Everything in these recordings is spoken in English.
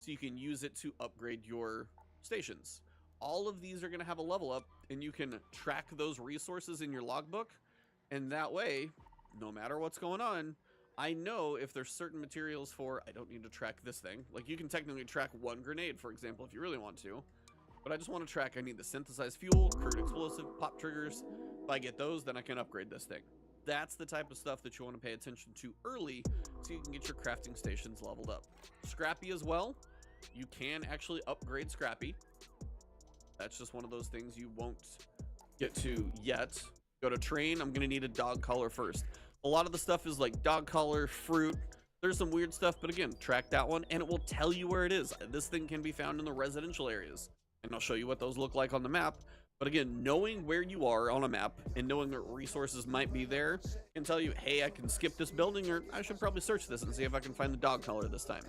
so you can use it to upgrade your stations. All of these are going to have a level up, and you can track those resources in your logbook, and that way, no matter what's going on, I know if there's certain materials for, I don't need to track this thing. Like, you can technically track one grenade, for example, if you really want to. But I just want to track, I need the synthesized fuel, crude explosive, pop triggers. If I get those, then I can upgrade this thing. That's the type of stuff that you want to pay attention to early so you can get your crafting stations leveled up. Scrappy as well. You can actually upgrade Scrappy. That's just one of those things you won't get to yet. Go to train, I'm going to need a dog collar first. A lot of the stuff is like dog collar, fruit. There's some weird stuff, but again, track that one and it will tell you where it is. This thing can be found in the residential areas, and I'll show you what those look like on the map. But again, knowing where you are on a map and knowing that resources might be there can tell you, hey, I can skip this building, or I should probably search this and see if I can find the dog collar this time.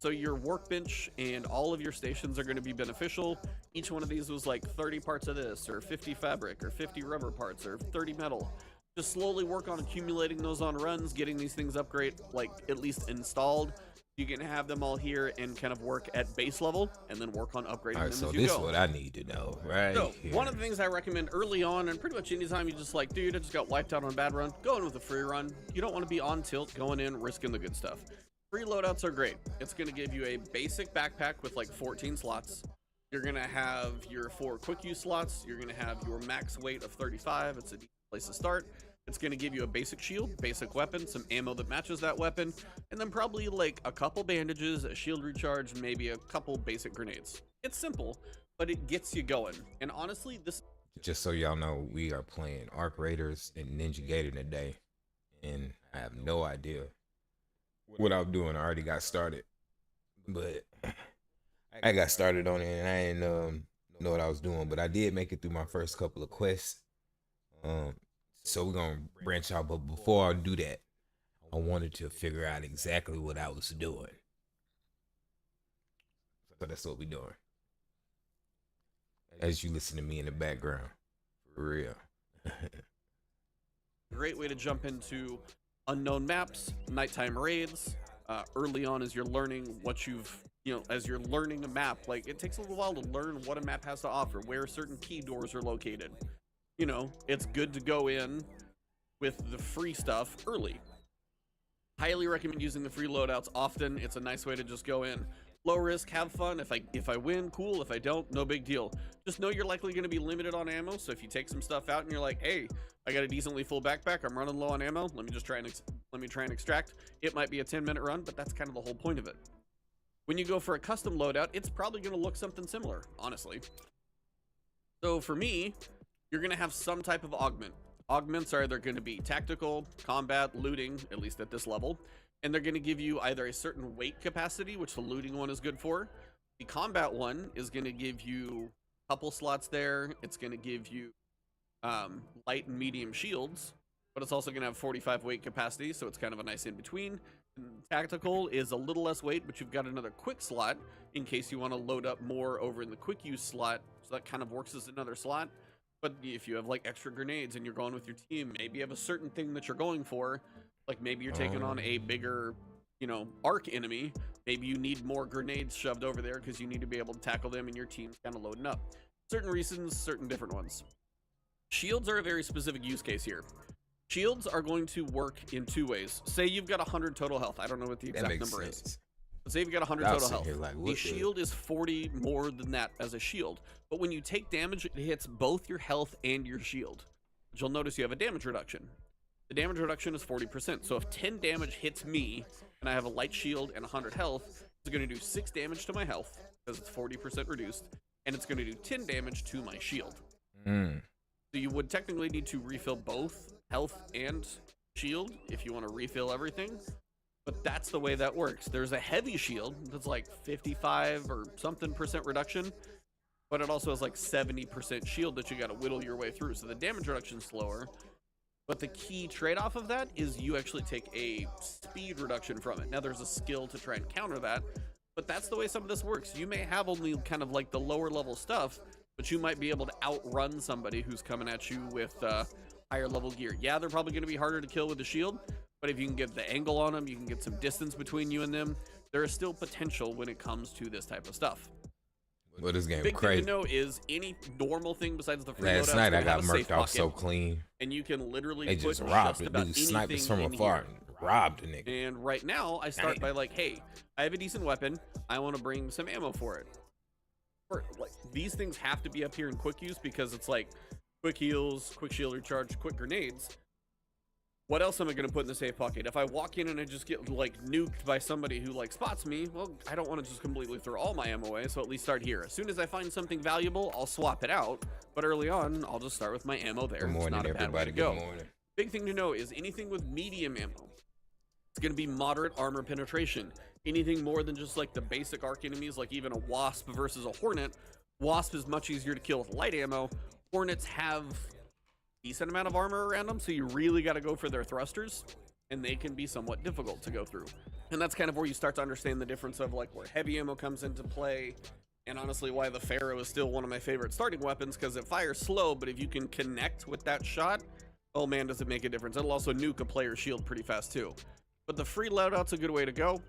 So your workbench and all of your stations are going to be beneficial. Each one of these was like 30 parts of this, or 50 fabric, or 50 rubber parts, or 30 metal. Just slowly work on accumulating those on runs, getting these things upgrade, like at least installed. You can have them all here and kind of work at base level, and then work on upgrading them as you go. So this is what I need to know, right? So one of the things I recommend early on, and pretty much anytime you just like, dude, I just got wiped out on a bad run, go in with a free run. You don't want to be on tilt, going in, risking the good stuff. Free loadouts are great. It's going to give you a basic backpack with like 14 slots. You're going to have your 4 quick use slots. You're going to have your max weight of 35. It's a decent place to start. It's going to give you a basic shield, basic weapon, some ammo that matches that weapon, and then probably like a couple bandages, a shield recharge, and maybe a couple basic grenades. It's simple, but it gets you going. And honestly, this... Just so y'all know, we are playing Arc Raiders and Ninja Gator today, and I have no idea what I'm doing. I already got started, but I got started on it and I didn't know what I was doing, but I did make it through my first couple of quests. So we're gonna branch out, but before I do that, I wanted to figure out exactly what I was doing. So that's what we're doing. As you listen to me in the background, for real. Great way to jump into unknown maps, nighttime raids. Early on, as you're learning what as you're learning a map, like it takes a little while to learn what a map has to offer, where certain key doors are located. It's good to go in with the free stuff early. Highly recommend using the free loadouts often. It's a nice way to just go in. Low risk, have fun. If I win, cool. If I don't, no big deal. Just know you're likely going to be limited on ammo. So if you take some stuff out and you're like, hey, I got a decently full backpack, I'm running low on ammo, let me try and extract. It might be a 10-minute run, but that's kind of the whole point of it. When you go for a custom loadout, it's probably going to look something similar, honestly. So for me, you're going to have some type of augment. Augments are either going to be tactical, combat, looting, at least at this level, and they're going to give you either a certain weight capacity, which the looting one is good for. The combat one is going to give you a couple slots there. It's going to give you light and medium shields, but it's also going to have 45 weight capacity, so it's kind of a nice in-between. Tactical is a little less weight, but you've got another quick slot in case you want to load up more over in the quick use slot, so that kind of works as another slot. But if you have like extra grenades and you're going with your team, maybe you have a certain thing that you're going for, like maybe you're taking on a bigger, arc enemy. Maybe you need more grenades shoved over there because you need to be able to tackle them and your team's kind of loading up. Certain reasons, certain different ones. Shields are a very specific use case here. Shields are going to work in 2 ways. Say you've got 100 total health. I don't know what the exact number is. But say you've got 100 total health. The shield is 40 more than that as a shield. But when you take damage, it hits both your health and your shield. But you'll notice you have a damage reduction. The damage reduction is 40%. So if 10 damage hits me, and I have a light shield and 100 health, it's going to do 6 damage to my health, because it's 40% reduced, and it's going to do 10 damage to my shield. So you would technically need to refill both health and shield if you want to refill everything. But that's the way that works. There's a heavy shield that's like 55 or something % reduction, but it also has like 70% shield that you got to whittle your way through. So the damage reduction is slower, but the key trade-off of that is you actually take a speed reduction from it. Now there's a skill to try and counter that, but that's the way some of this works. You may have only kind of like the lower level stuff, but you might be able to outrun somebody who's coming at you with higher level gear. Yeah, they're probably going to be harder to kill with the shield, but if you can get the angle on them, you can get some distance between you and them, there is still potential when it comes to this type of stuff. Well, this game Big crazy. thing to know is any normal thing besides the free Last loadouts night I gonna got have a safe murked off pocket, so clean. and you can literally They put just robbed just it. about Dude sniped us anything from in afar here. and robbed the nigga. And right now, I start Dang. by like, hey, I have a decent weapon. I want to bring some ammo for it. Like, these things have to be up here in quick use because it's like quick heals, quick shield recharge, quick grenades. What else am I going to put in the safe pocket? If I walk in and I just get like nuked by somebody who like spots me, well, I don't want to just completely throw all my ammo away, so at least start here. As soon as I find something valuable, I'll swap it out. But early on, I'll just start with my ammo there. Good morning, it's not a bad way everybody. to Good go. morning. Big thing to know is anything with medium ammo, it's going to be moderate armor penetration. Anything more than just like the basic arc enemies, like even a wasp versus a hornet. Wasp is much easier to kill with light ammo. Hornets have decent amount of armor around them, so you really got to go for their thrusters, and they can be somewhat difficult to go through. And that's kind of where you start to understand the difference of like where heavy ammo comes into play, and honestly why the Pharaoh is still one of my favorite starting weapons, because it fires slow, but if you can connect with that shot, oh man, does it make a difference. It'll also nuke a player's shield pretty fast too. But the free loadout's a good way to go.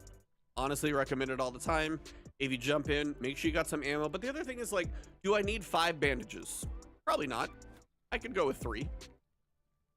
Honestly, recommend it all the time. If you jump in, make sure you got some ammo. But the other thing is like, do I need 5 bandages? Probably not. I could go with 3.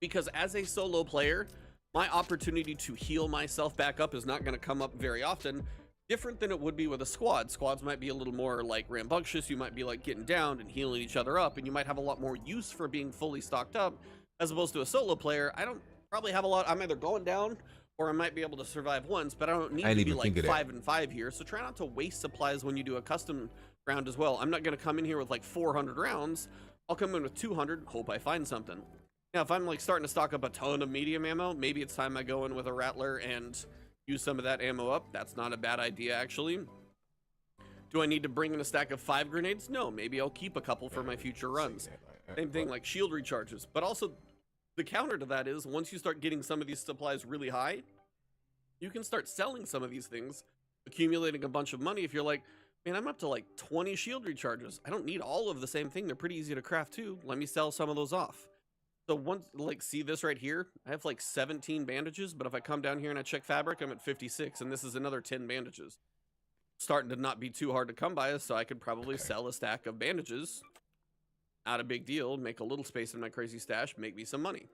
Because as a solo player, my opportunity to heal myself back up is not going to come up very often. Different than it would be with a squad. Squads might be a little more like rambunctious. You might be like getting down and healing each other up, and you might have a lot more use for being fully stocked up, as opposed to a solo player. I don't probably have a lot. I'm either going down or I might be able to survive once, but I don't need to be like 5 and 5 here. So try not to waste supplies when you do a custom round as well. I'm not going to come in here with like 400 rounds. I'll come in with 200, hope I find something. Now, if I'm like starting to stock up a ton of medium ammo, maybe it's time I go in with a rattler and use some of that ammo up. That's not a bad idea, actually. Do I need to bring in a stack of 5 grenades? No, maybe I'll keep a couple for my future runs. Same thing like shield recharges. But also, the counter to that is once you start getting some of these supplies really high, you can start selling some of these things, accumulating a bunch of money. If you're like, man, I'm up to like 20 shield recharges. I don't need all of the same thing. They're pretty easy to craft too. Let me sell some of those off. So once, like, see this right here? I have like 17 bandages, but if I come down here and I check fabric, I'm at 56, and this is another 10 bandages. Starting to not be too hard to come by, so I could probably sell a stack of bandages. Not a big deal. Make a little space in my crazy stash, make me some money.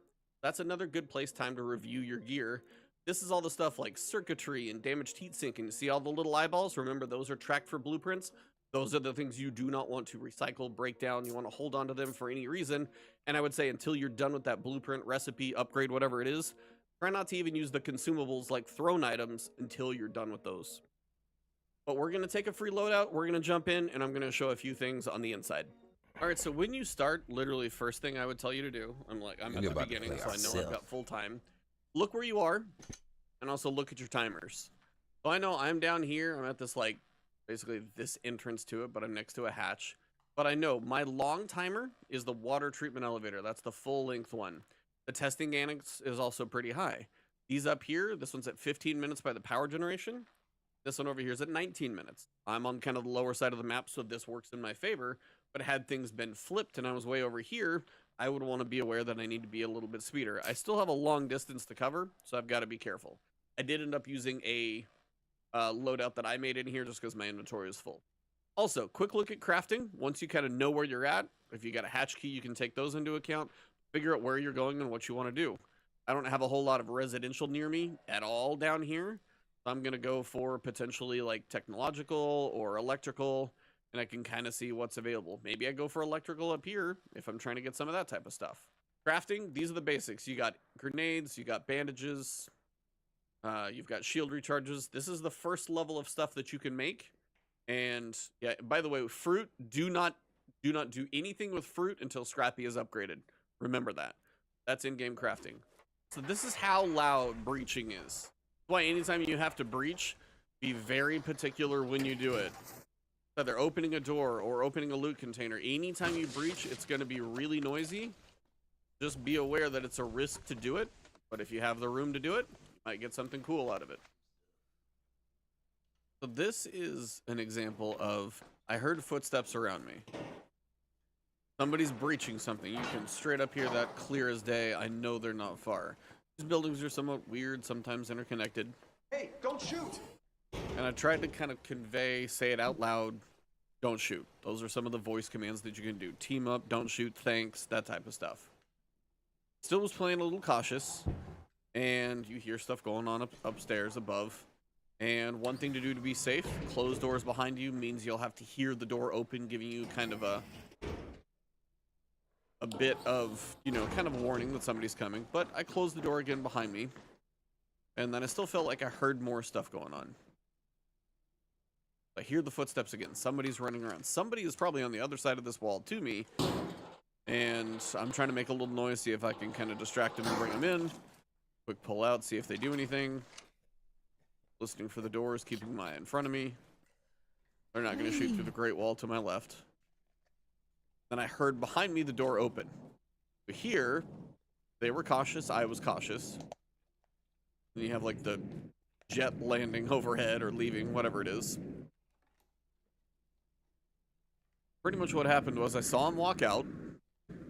That's another good place time to review your gear. This is all the stuff like circuitry and damaged heat sink, and you see all the little eyeballs? Remember, those are tracked for blueprints. Those are the things you do not want to recycle, break down. You want to hold on to them for any reason. And I would say until you're done with that blueprint, recipe, upgrade, whatever it is, try not to even use the consumables like thrown items until you're done with those. But we're going to take a free loadout. We're going to jump in, and I'm going to show a few things on the inside. All right, so when you start, literally first thing I would tell you to do, I'm at the beginning, so I know I've got full time. Look where you are, and also look at your timers. So I know I'm down here. I'm at this, like, basically this entrance to it, but I'm next to a hatch. But I know my long timer is the water treatment elevator. That's the full length one. The testing annex is also pretty high. These up here, this one's at 15 minutes by the power generation. This one over here is at 19 minutes. I'm on kind of the lower side of the map, so this works in my favor. But had things been flipped and I was way over here, I would want to be aware that I need to be a little bit speeder. I still have a long distance to cover, so I've got to be careful. I did end up using a loadout that I made in here just because my inventory is full. Also, quick look at crafting. Once you kind of know where you're at, if you got a hatch key, you can take those into account. Figure out where you're going and what you want to do. I don't have a whole lot of residential near me at all down here. So I'm going to go for potentially like technological or electrical, and I can kind of see what's available. Maybe I go for electrical up here if I'm trying to get some of that type of stuff. Crafting, these are the basics. You got grenades, you got bandages, you've got shield recharges. This is the first level of stuff that you can make. And yeah, by the way, fruit, do not do anything with fruit until Scrappy is upgraded. Remember that. That's in-game crafting. So this is how loud breaching is. That's why anytime you have to breach, be very particular when you do it. Whether opening a door or opening a loot container, anytime you breach, it's going to be really noisy. Just be aware that it's a risk to do it, but if you have the room to do it, you might get something cool out of it. So this is an example of, I heard footsteps around me. Somebody's breaching something. You can straight up hear that clear as day. I know they're not far. These buildings are somewhat weird, sometimes interconnected. Hey, don't shoot! And I tried to kind of convey, say it out loud, don't shoot. Those are some of the voice commands that you can do. Team up, don't shoot, thanks, that type of stuff. Still was playing a little cautious, and you hear stuff going on upstairs above. And one thing to do to be safe, close doors behind you means you'll have to hear the door open, giving you kind of a bit of, you know, kind of a warning that somebody's coming. But I closed the door again behind me, and then I still felt like I heard more stuff going on. I hear the footsteps again. Somebody's running around. Somebody is probably on the other side of this wall to me, and I'm trying to make a little noise, see if I can kind of distract them and bring them in. Quick pull out, see if they do anything. Listening for the doors, keeping my eye in front of me. They're not going to shoot through the great wall to my left. Then I heard behind me the door open. But here, they were cautious, I was cautious. And you have like the jet landing overhead or leaving, whatever it is. Pretty much what happened was I saw him walk out,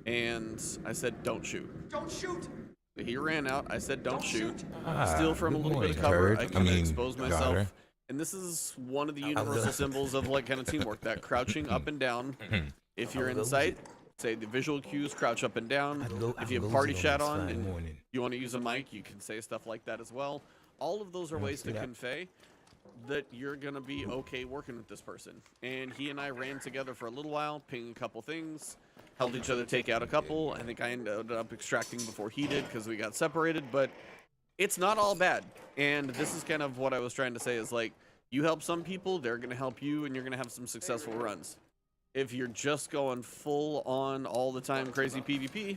and I said, don't shoot. Don't shoot! He ran out, I said, don't shoot. Ah, Steal from a good little bit of morning, cover, Kurt. I kind of expose daughter. myself. And this is one of the universal symbols of like kind of teamwork, that crouching up and down. If you're in sight, say the visual cues, crouch up and down. If you have party chat on and you want to use a mic, you can say stuff like that as well. All of those are ways to convey that you're going to be okay working with this person. And he and I ran together for a little while, pinging a couple things, helped each other take out a couple. I think I ended up extracting before he did because we got separated, but it's not all bad. And this is kind of what I was trying to say is like, you help some people, they're going to help you, and you're going to have some successful runs. If you're just going full on all the time crazy PvP,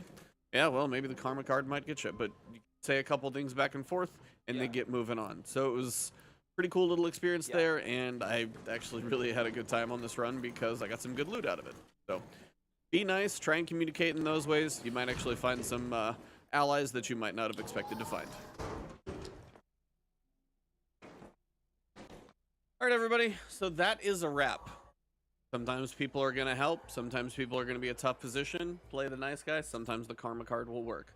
yeah, well, maybe the karma card might get you, but you say a couple things back and forth and they get moving on. So it was pretty cool little experience there, and I actually really had a good time on this run because I got some good loot out of it. So be nice, try and communicate in those ways. You might actually find some allies that you might not have expected to find. All right, everybody, so that is a wrap. Sometimes people are going to help. Sometimes people are going to be a tough position. Play the nice guy. Sometimes the karma card will work.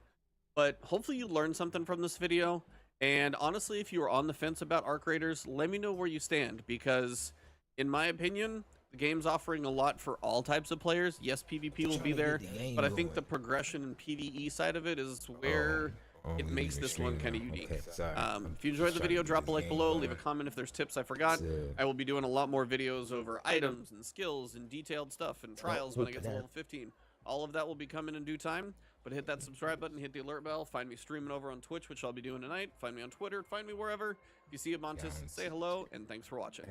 But hopefully you learned something from this video. And honestly, if you are on the fence about Arc Raiders, let me know where you stand. Because in my opinion, the game's offering a lot for all types of players. Yes, PvP will be there. But I think the progression and PvE side of it is where it makes this one kind of unique. If you enjoyed the video, drop a like below, leave a comment if there's tips I forgot. I will be doing a lot more videos over items and skills and detailed stuff and trials when I get to level 15. All of that will be coming in due time, but hit that subscribe button, hit the alert bell, find me streaming over on Twitch, which I'll be doing tonight, find me on Twitter, find me wherever. If you see a Montes, say hello, and thanks for watching.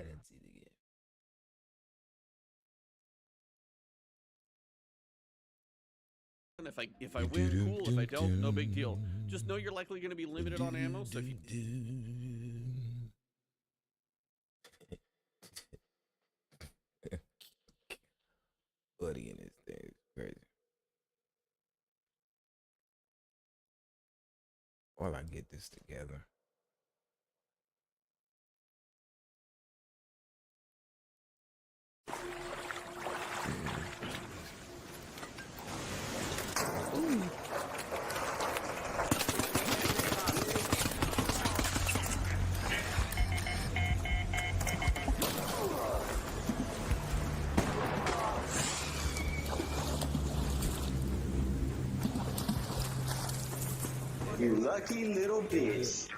And if I win, cool. If I don't, no big deal. Just know you're likely going to be limited on ammo, so if you... Buddy in his thing, crazy. While I get this together. You lucky little bitch.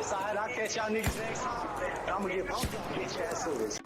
Side, I'll catch y'all niggas next time. I'm gonna get pumped on bitch ass footage.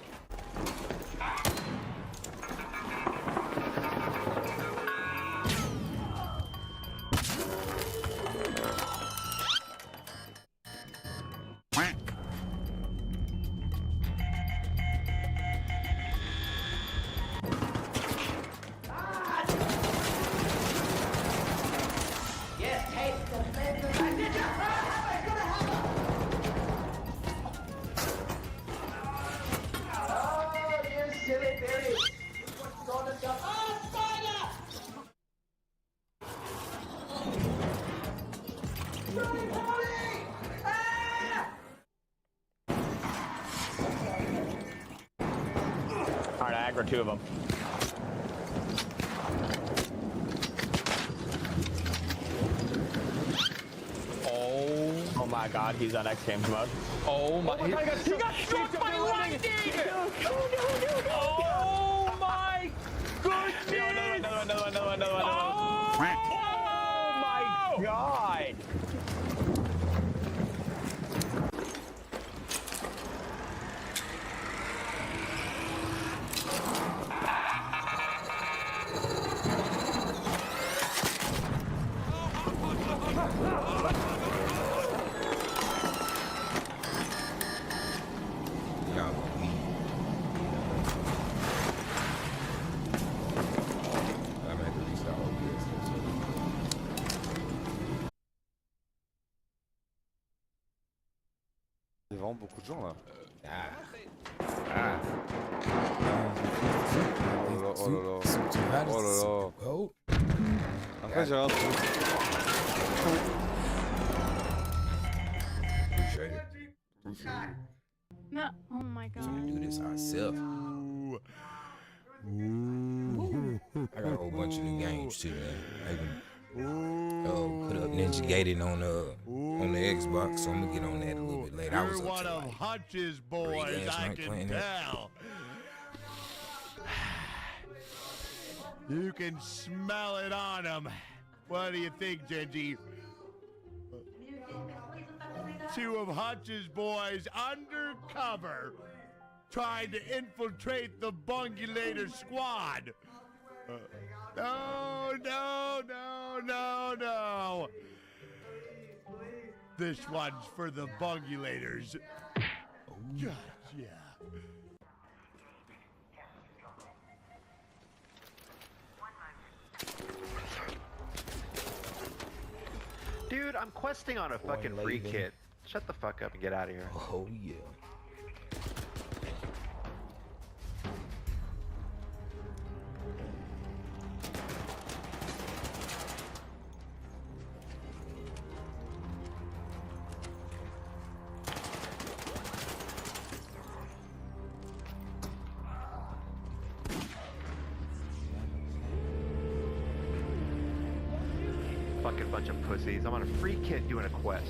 Alright, I aggro two of them. Oh my my god, he's on X Games mode. Oh my! He got struck by lightning! Oh my goodness! Another one. Oh my god! Il y a vraiment beaucoup de gens là. Oh là là. Après j'ai rien trouvé. No. Oh my god. Do this ourselves. I got a whole bunch of new games too, man. I can put up Ninja Gaiden on the Xbox, so I'm gonna get on that a little bit later. I was You're up one to of like Hutch's boys, last I night can playing it. tell. You can smell it on him. What do you think, Genji? Two of Hutch's boys undercover, trying to infiltrate the Bungulator squad. No. This one's for the Bungulators. God, yeah. Dude, I'm questing on a fucking free kit. Shut the fuck up and get out of here. Oh yeah. Fucking bunch of pussies. I'm on a free kit doing a quest.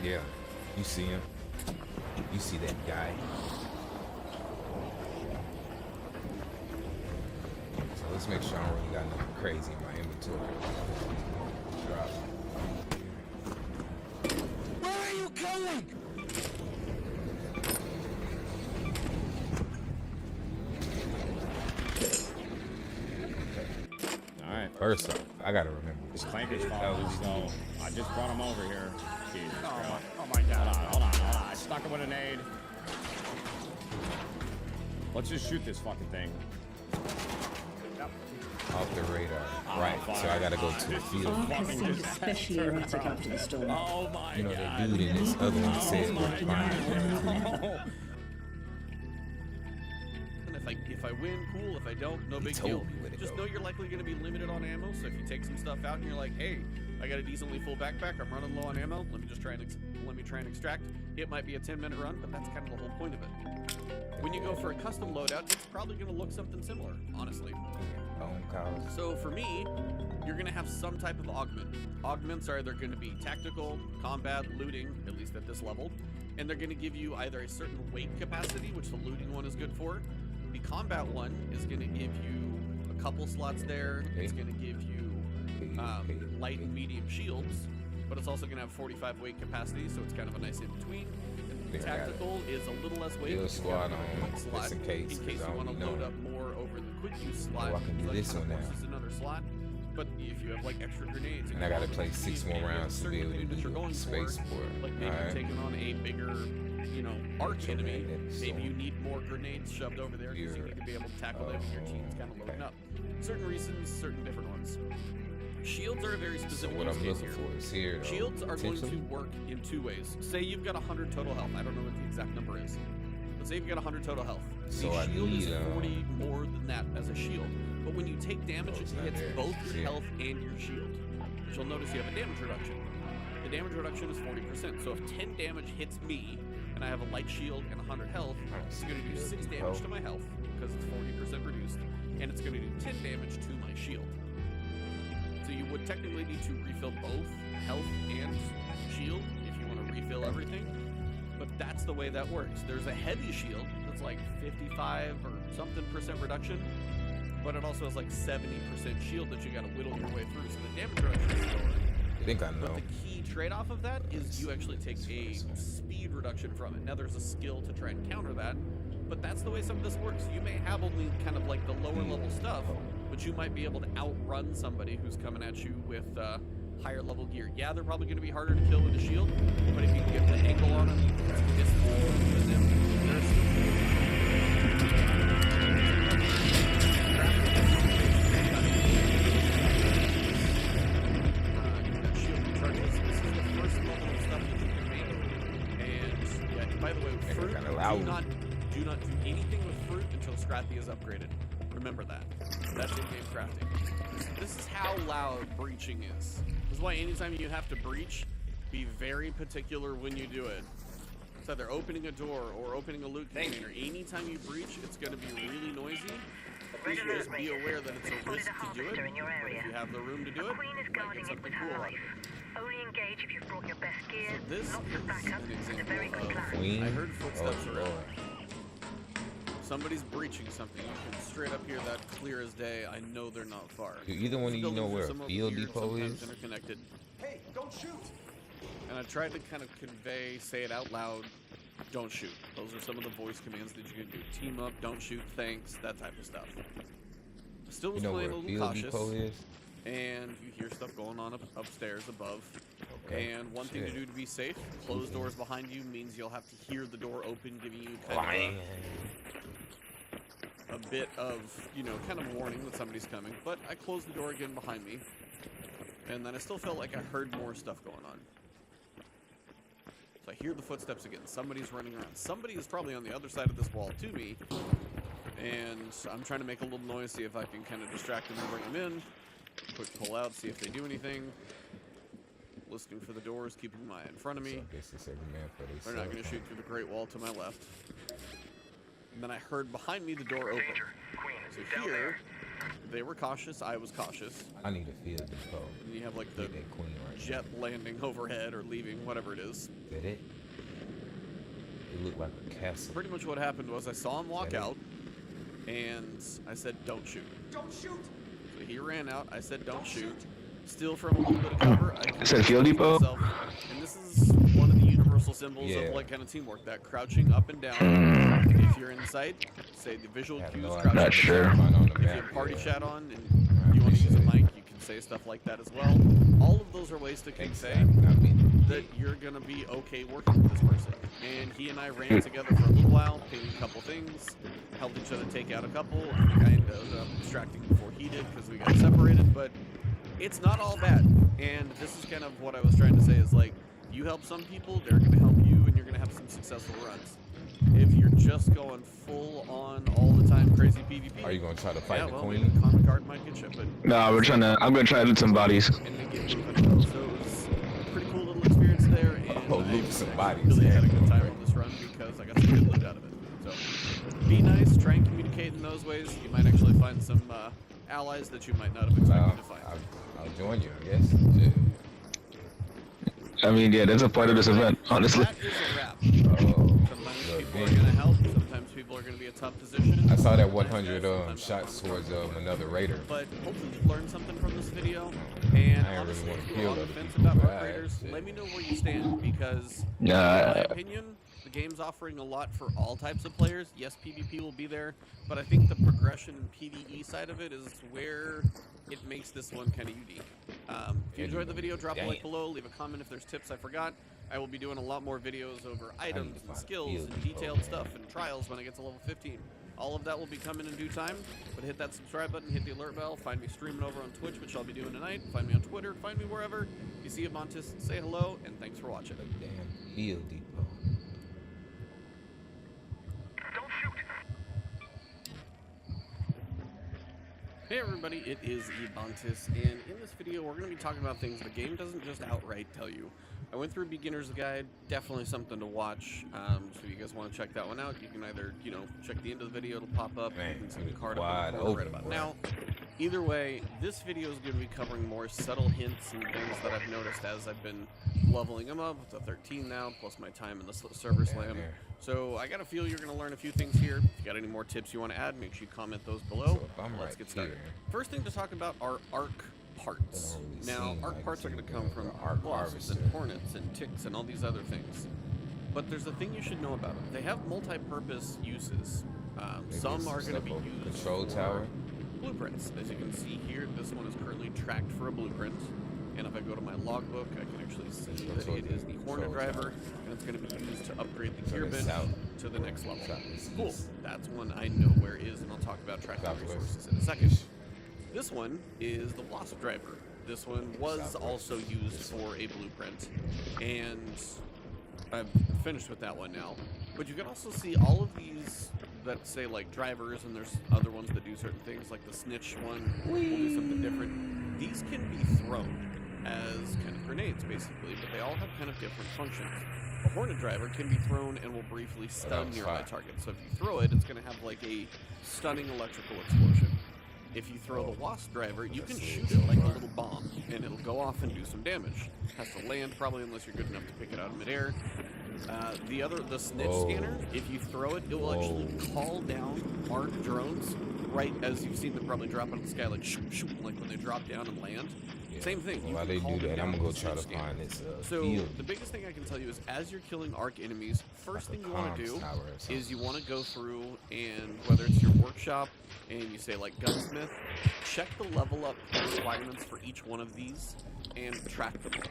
Yeah, you see him. You see that guy. So let's make sure I don't really got nothing crazy in my inventory. Drop. Where are you going? Alright. First off, I gotta remember this. Clanker's following, so I just brought him over here. Jesus Christ. Oh my god. Hold on. I stuck him with a nade. Let's just shoot this fucking thing. Off the radar. Right, so I gotta go to the field. Especially erratic after the storm. Oh my You know, god. that dude in this other one said we're fine. If I win, cool. If I don't, no big told deal. me where to Just go. know you're likely going to be limited on ammo. So if you take some stuff out and you're like, hey, I got a decently full backpack, I'm running low on ammo. Let me try and extract. It might be a 10-minute run, but that's kind of the whole point of it. When you go for a custom loadout, it's probably going to look something similar, honestly. So for me, you're going to have some type of augment. Augments are either going to be tactical, combat, looting, at least at this level, and they're going to give you either a certain weight capacity, which the looting one is good for. The combat one is going to give you a couple slots there. It's going to give you light and medium shields, but it's also going to have 45 weight capacity, so it's kind of a nice in between. And the tactical is a little less weight. Build squad on slot just in case you want to load up more over the quick use slot. I can do this one now. This is another slot. But if you have like extra grenades, And I gotta play 6 more rounds to be able to do the space sport. like maybe you're taking on a bigger, arch enemy. Maybe you need more grenades shoved over there because you need to be able to tackle them. Your team's kind of loading up. Certain reasons, certain different ones. Shields are a very specific what use I'm case looking here. for is here. Shields are going to work in 2 ways. Say you've got 100 total health. I don't know what the exact number is. But say you've got 100 total health. So the I shield need, is 40 more than that as a shield. But when you take damage, it hits both your health and your shield. But you'll notice you have a damage reduction. The damage reduction is 40%. So if 10 damage hits me, and I have a light shield and 100 health, it's going to do 6 damage to my health because it's 40% reduced, and it's going to do 10 damage to my shield. So you would technically need to refill both health and shield if you want to refill everything, but that's the way that works. There's a heavy shield that's like 55 or something % reduction, but it also has like 70% shield that you got to whittle your way through, so the damage reduction is lower. I think I know. But the key trade-off of that is you actually take a speed reduction from it. Now there's a skill to try and counter that, but that's the way some of this works. You may have only kind of like the lower level stuff, but you might be able to outrun somebody who's coming at you with higher level gear. Yeah, they're probably going to be harder to kill with a shield, but if you can get the angle on them, some distance with them, they're still by the way, fruit, do not do anything with fruit until Scrappy is upgraded. Remember that. That's in-game crafting. This is how loud breaching is. This is why anytime you have to breach, be very particular when you do it. It's either opening a door or opening a loot container. Anytime you breach, it's going to be really noisy. Please just be aware that it's a risk to do it, but if you have the room to do it, might get something cool out of it. Only engage if you've brought your best gear. So this is an example of Queen. I heard footsteps around. Somebody's breaching something. You can straight up hear that clear as day. I know they're not far. Do either one of you know where a field depot is? Interconnected. Hey, don't shoot! And I tried to kind of convey, say it out loud, don't shoot. Those are some of the voice commands that you can do. Team up, don't shoot, thanks, that type of stuff. Still was playing a little cautious. And you hear stuff going on upstairs above. Okay. And one thing to do to be safe, closed doors behind you means you'll have to hear the door open, giving you kind of a bit of, you know, kind of warning that somebody's coming. But I closed the door again behind me, and then I still felt like I heard more stuff going on. So I hear the footsteps again. Somebody's running around. Somebody is probably on the other side of this wall to me, and I'm trying to make a little noise, see if I can kind of distract them and bring them in. Quick pull out, see if they do anything. Listening for the doors, keeping my eye in front of me. They're not going to shoot through the Great Wall to my left. And then I heard behind me the door open. So here, they were cautious, I was cautious. I need a field depot. And you have like the jet landing overhead or leaving, whatever it is. Did it? It looked like a castle. Pretty much what happened was I saw him walk out, and I said, don't shoot. Don't shoot! So he ran out, I said, don't shoot. Still from a little bit of cover. I said field depot? Myself, and this is one of the universal symbols of like kind of teamwork, that crouching up and down. If you're in sight, say the visual cues, crouching. Not sure. If you have party chat on and you want to use a mic, you can say stuff like that as well. All of those are ways to convey that you're going to be okay working with this person. And he and I ran together for a little while, painted a couple things, helped each other take out a couple. I think I ended up distracting before he did because we got separated, but it's not all bad. And this is kind of what I was trying to say is like, you help some people, they're going to help you, and you're going to have some successful runs. If you're just going full on all the time crazy PvP, are you going to try to fight the queen? queen? Common card might get you, but no, I'm going to try to loot some bodies. And make it moving. So it was a pretty cool little experience there, and loot some bodies. Really had a good time on this run because I got some good loot out of it. So be nice, try and communicate in those ways. You might actually find some allies that you might not have expected to find. I'll join you, I guess. Yeah. I mean, yeah, that's a part of this event, honestly. That is a wrap. Sometimes people are going to help, sometimes people are going to be a tough position. I saw that 100 shots towards another raider. But hopefully you learned something from this video. And honestly, if you're on the fence about Arc Raiders, let me know where you stand, because in my opinion, the game's offering a lot for all types of players. Yes, PvP will be there, but I think the progression and PvE side of it is where it makes this one kind of unique. If you enjoyed the video, drop a like below, leave a comment if there's tips I forgot. I will be doing a lot more videos over items and skills and detailed stuff and trials when I get to level 15. All of that will be coming in due time, but hit that subscribe button, hit the alert bell, find me streaming over on Twitch, which I'll be doing tonight, find me on Twitter, find me wherever. If you see a Montes, say hello, and thanks for watching. Damn field depot. Don't shoot. Hey everybody, it is Ebontis, and in this video we're going to be talking about things the game doesn't just outright tell you. I went through Beginner's Guide, definitely something to watch, so if you guys want to check that one out, you can either, check the end of the video, it'll pop up, Man, you can see the card wide up on the corner right open, about bro. now. Either way, this video is going to be covering more subtle hints and things that I've noticed as I've been leveling them up to 13 now, plus my time in the server slam. So I got a feel you're going to learn a few things here. If you got any more tips you want to add, make sure you comment those below. So if I'm Let's right get started. here, First thing to talk about are arc parts. I don't really Now, seem arc like parts are it's going to even come the from arc wasps harvester. and hornets and ticks and all these other things. But there's a thing you should know about them. They have multi-purpose uses. Maybe Some it's are some going to be stuff over used control for tower. blueprints. As you can see here, this one is currently tracked for a blueprint. And if I go to my logbook, I can actually see that it is the Hornet driver, and it's going to be used to upgrade the gear bench to the next level. Cool. That's one I know where it is, and I'll talk about tracking resources in a second. This one is the Wasp driver. This one was also used for a blueprint, and I've finished with that one now. But you can also see all of these that say like drivers, and there's other ones that do certain things, like the snitch one will do something different. These can be thrown as kind of grenades, basically, but they all have kind of different functions. A Hornet driver can be thrown and will briefly stun nearby targets. So if you throw it, it's going to have like a stunning electrical explosion. If you throw the Wasp driver, you can shoot it like a little bomb, and it'll go off and do some damage. Has to land probably, unless you're good enough to pick it out of midair. The snitch scanner, if you throw it, it will actually call down arc drones right as you've seen them probably drop out of the sky, like shoot, shoot, like when they drop down and land. Yeah. Same thing. Well, while they do that, I'm gonna go try to find this So field. the biggest thing I can tell you is, as you're killing arc enemies, first thing you want to do is you want to go through and, whether it's your workshop and you say like gunsmith, check the level up requirements for each one of these and track them all.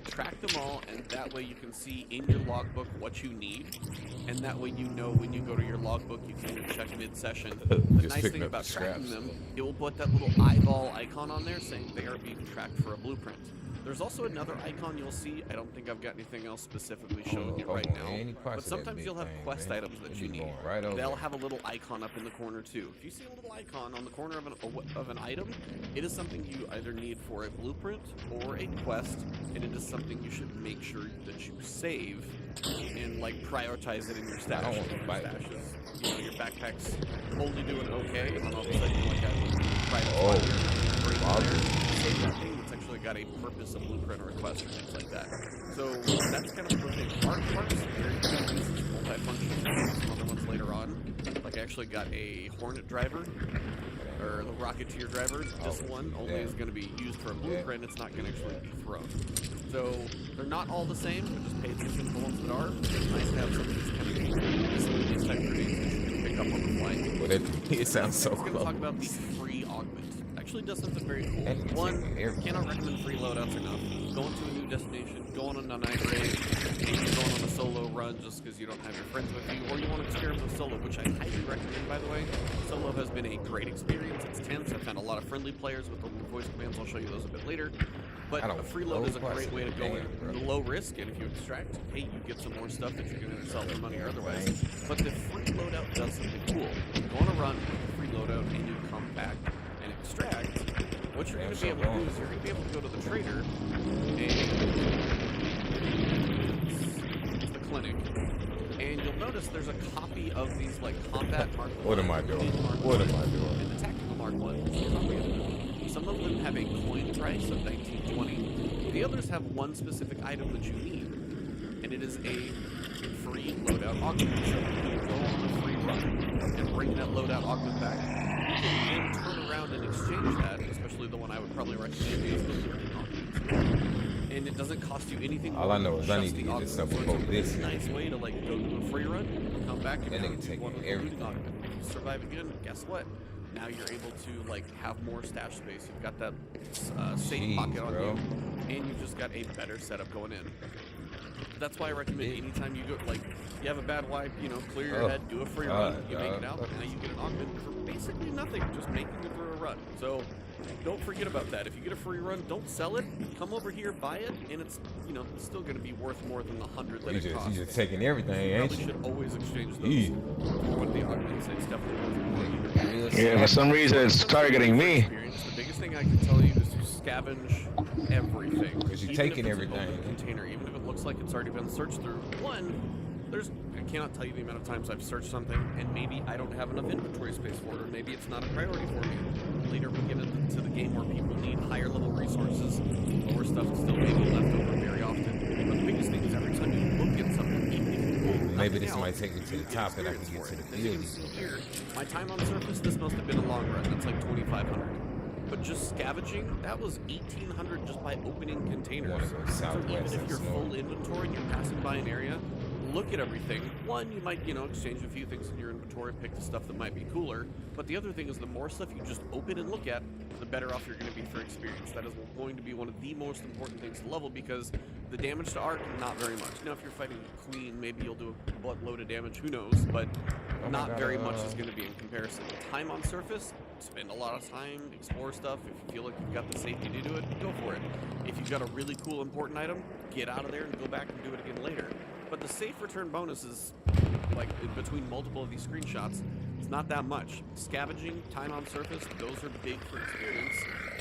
Track them all, and that way you can see in your logbook what you need, and that way you know when you go to your logbook you can check mid-session. The nice thing about tracking them, it will put that little eyeball icon on there saying they are being tracked for a blueprint. There's also another icon you'll see. I don't think I've got anything else specifically showing it right now, but sometimes you'll have quest items that you need. They'll have a little icon up in the corner too. If you see a little icon on the corner of an item, it is something you either need for a blueprint or a quest, and it is something you should make sure that you save and like prioritize it in your stash. Stashes. Your backpack's only doing okay, and then all of a sudden you like have private save that thing that's actually got a purpose, a blueprint, or a quest, or things like that. So that's kind of the thing. Arc parts, very good. This is multi-function. Some other ones later on. Like I actually got a Hornet driver, or the Rocketeer driver. This one only is going to be used for a blueprint. It's not going to actually be thrown. So they're not all the same, but just pay attention to the ones that are. It's nice to have some of these kind of miscellaneous type grenades that you can pick up on the fly. Well, it sounds so cool. We're going to talk about the free augment. Actually does something very cool. One, cannot recommend free loadouts enough. Going to a new destination, going on a night raid, and you're going on a solo run just because you don't have your friends with you, or you want to experiment with solo, which I highly recommend, by the way. Solo has been a great experience. It's tense. I've found a lot of friendly players with the voice commands. I'll show you those a bit later. But a free load is a great way to go in. Low risk, and if you extract, hey, you get some more stuff that you can either sell for money or otherwise. But the free loadout does something cool. You go on a run with a free loadout, and you come back and extract. What you're going to be able to do is you're going to be able to go to the trader and it's the clinic, and you'll notice there's a copy of these like combat Mark 1. What am I doing? What am I doing? And the tactical Mark 1. There's a copy of them. Some of them have a coin price of 1920. The others have one specific item that you need, and it is a free loadout augment. So you can go on a free run and bring that loadout augment back. You can then turn around and exchange that, especially the one I would probably recommend is the looting augment. And it doesn't cost you anything. All I know is I need to get this stuff before this. It's a nice way to like go to a free run, come back and then take one with the everything. looting augment. If you survive again, guess what? Now you're able to like have more stash space. You've got that safe pocket on you, and you've just got a better setup going in. That's why I recommend anytime you go, like, you have a bad wipe, clear your head, do a free run, you make it out, and now you get an augment for basically nothing, just making it through a run. So don't forget about that. If you get a free run, don't sell it. Come over here, buy it, and it's, you know, it's still going to be worth more than the 100 that it costs. You just taking everything, You ain't probably you? should always exchange those for one of the augments. It's definitely worth more. Yeah, for some reason it's targeting me. The biggest thing I can tell you is to scavenge everything. Because you're Even taking if it's an everything. open container, even if it looks like it's already been searched through. I cannot tell you the amount of times I've searched something and maybe I don't have enough inventory space for it, or maybe it's not a priority for me. Later we get into the game where people need higher level resources, lower stuff still may be left over very often. But the biggest thing is every time you look at something, even if you pull Maybe this nothing might out, take me to you the get top and I can experience get to for the it. As you field. can see here, my time on surface, this must have been a long run. That's like 2,500. But just scavenging, that was 1,800 just by opening containers. wanna go So even southwest, if you're that's full north. inventory and you're passing by an area, look at everything. One, you might, you know, exchange a few things in your inventory, pick the stuff that might be cooler. But the other thing is the more stuff you just open and look at, the better off you're going to be for experience. That is going to be one of the most important things to level, because the damage to arc, not very much. Now, if you're fighting Queen, maybe you'll do a buttload of damage, who knows, but not very much is going to be in comparison. Time on surface, spend a lot of time, explore stuff. If you feel like you've got the safety to do it, go for it. If you've got a really cool important item, get out of there and go back and do it again later. But the safe return bonus is, like, in between multiple of these screenshots, it's not that much. Scavenging, time on surface, those are big for experience.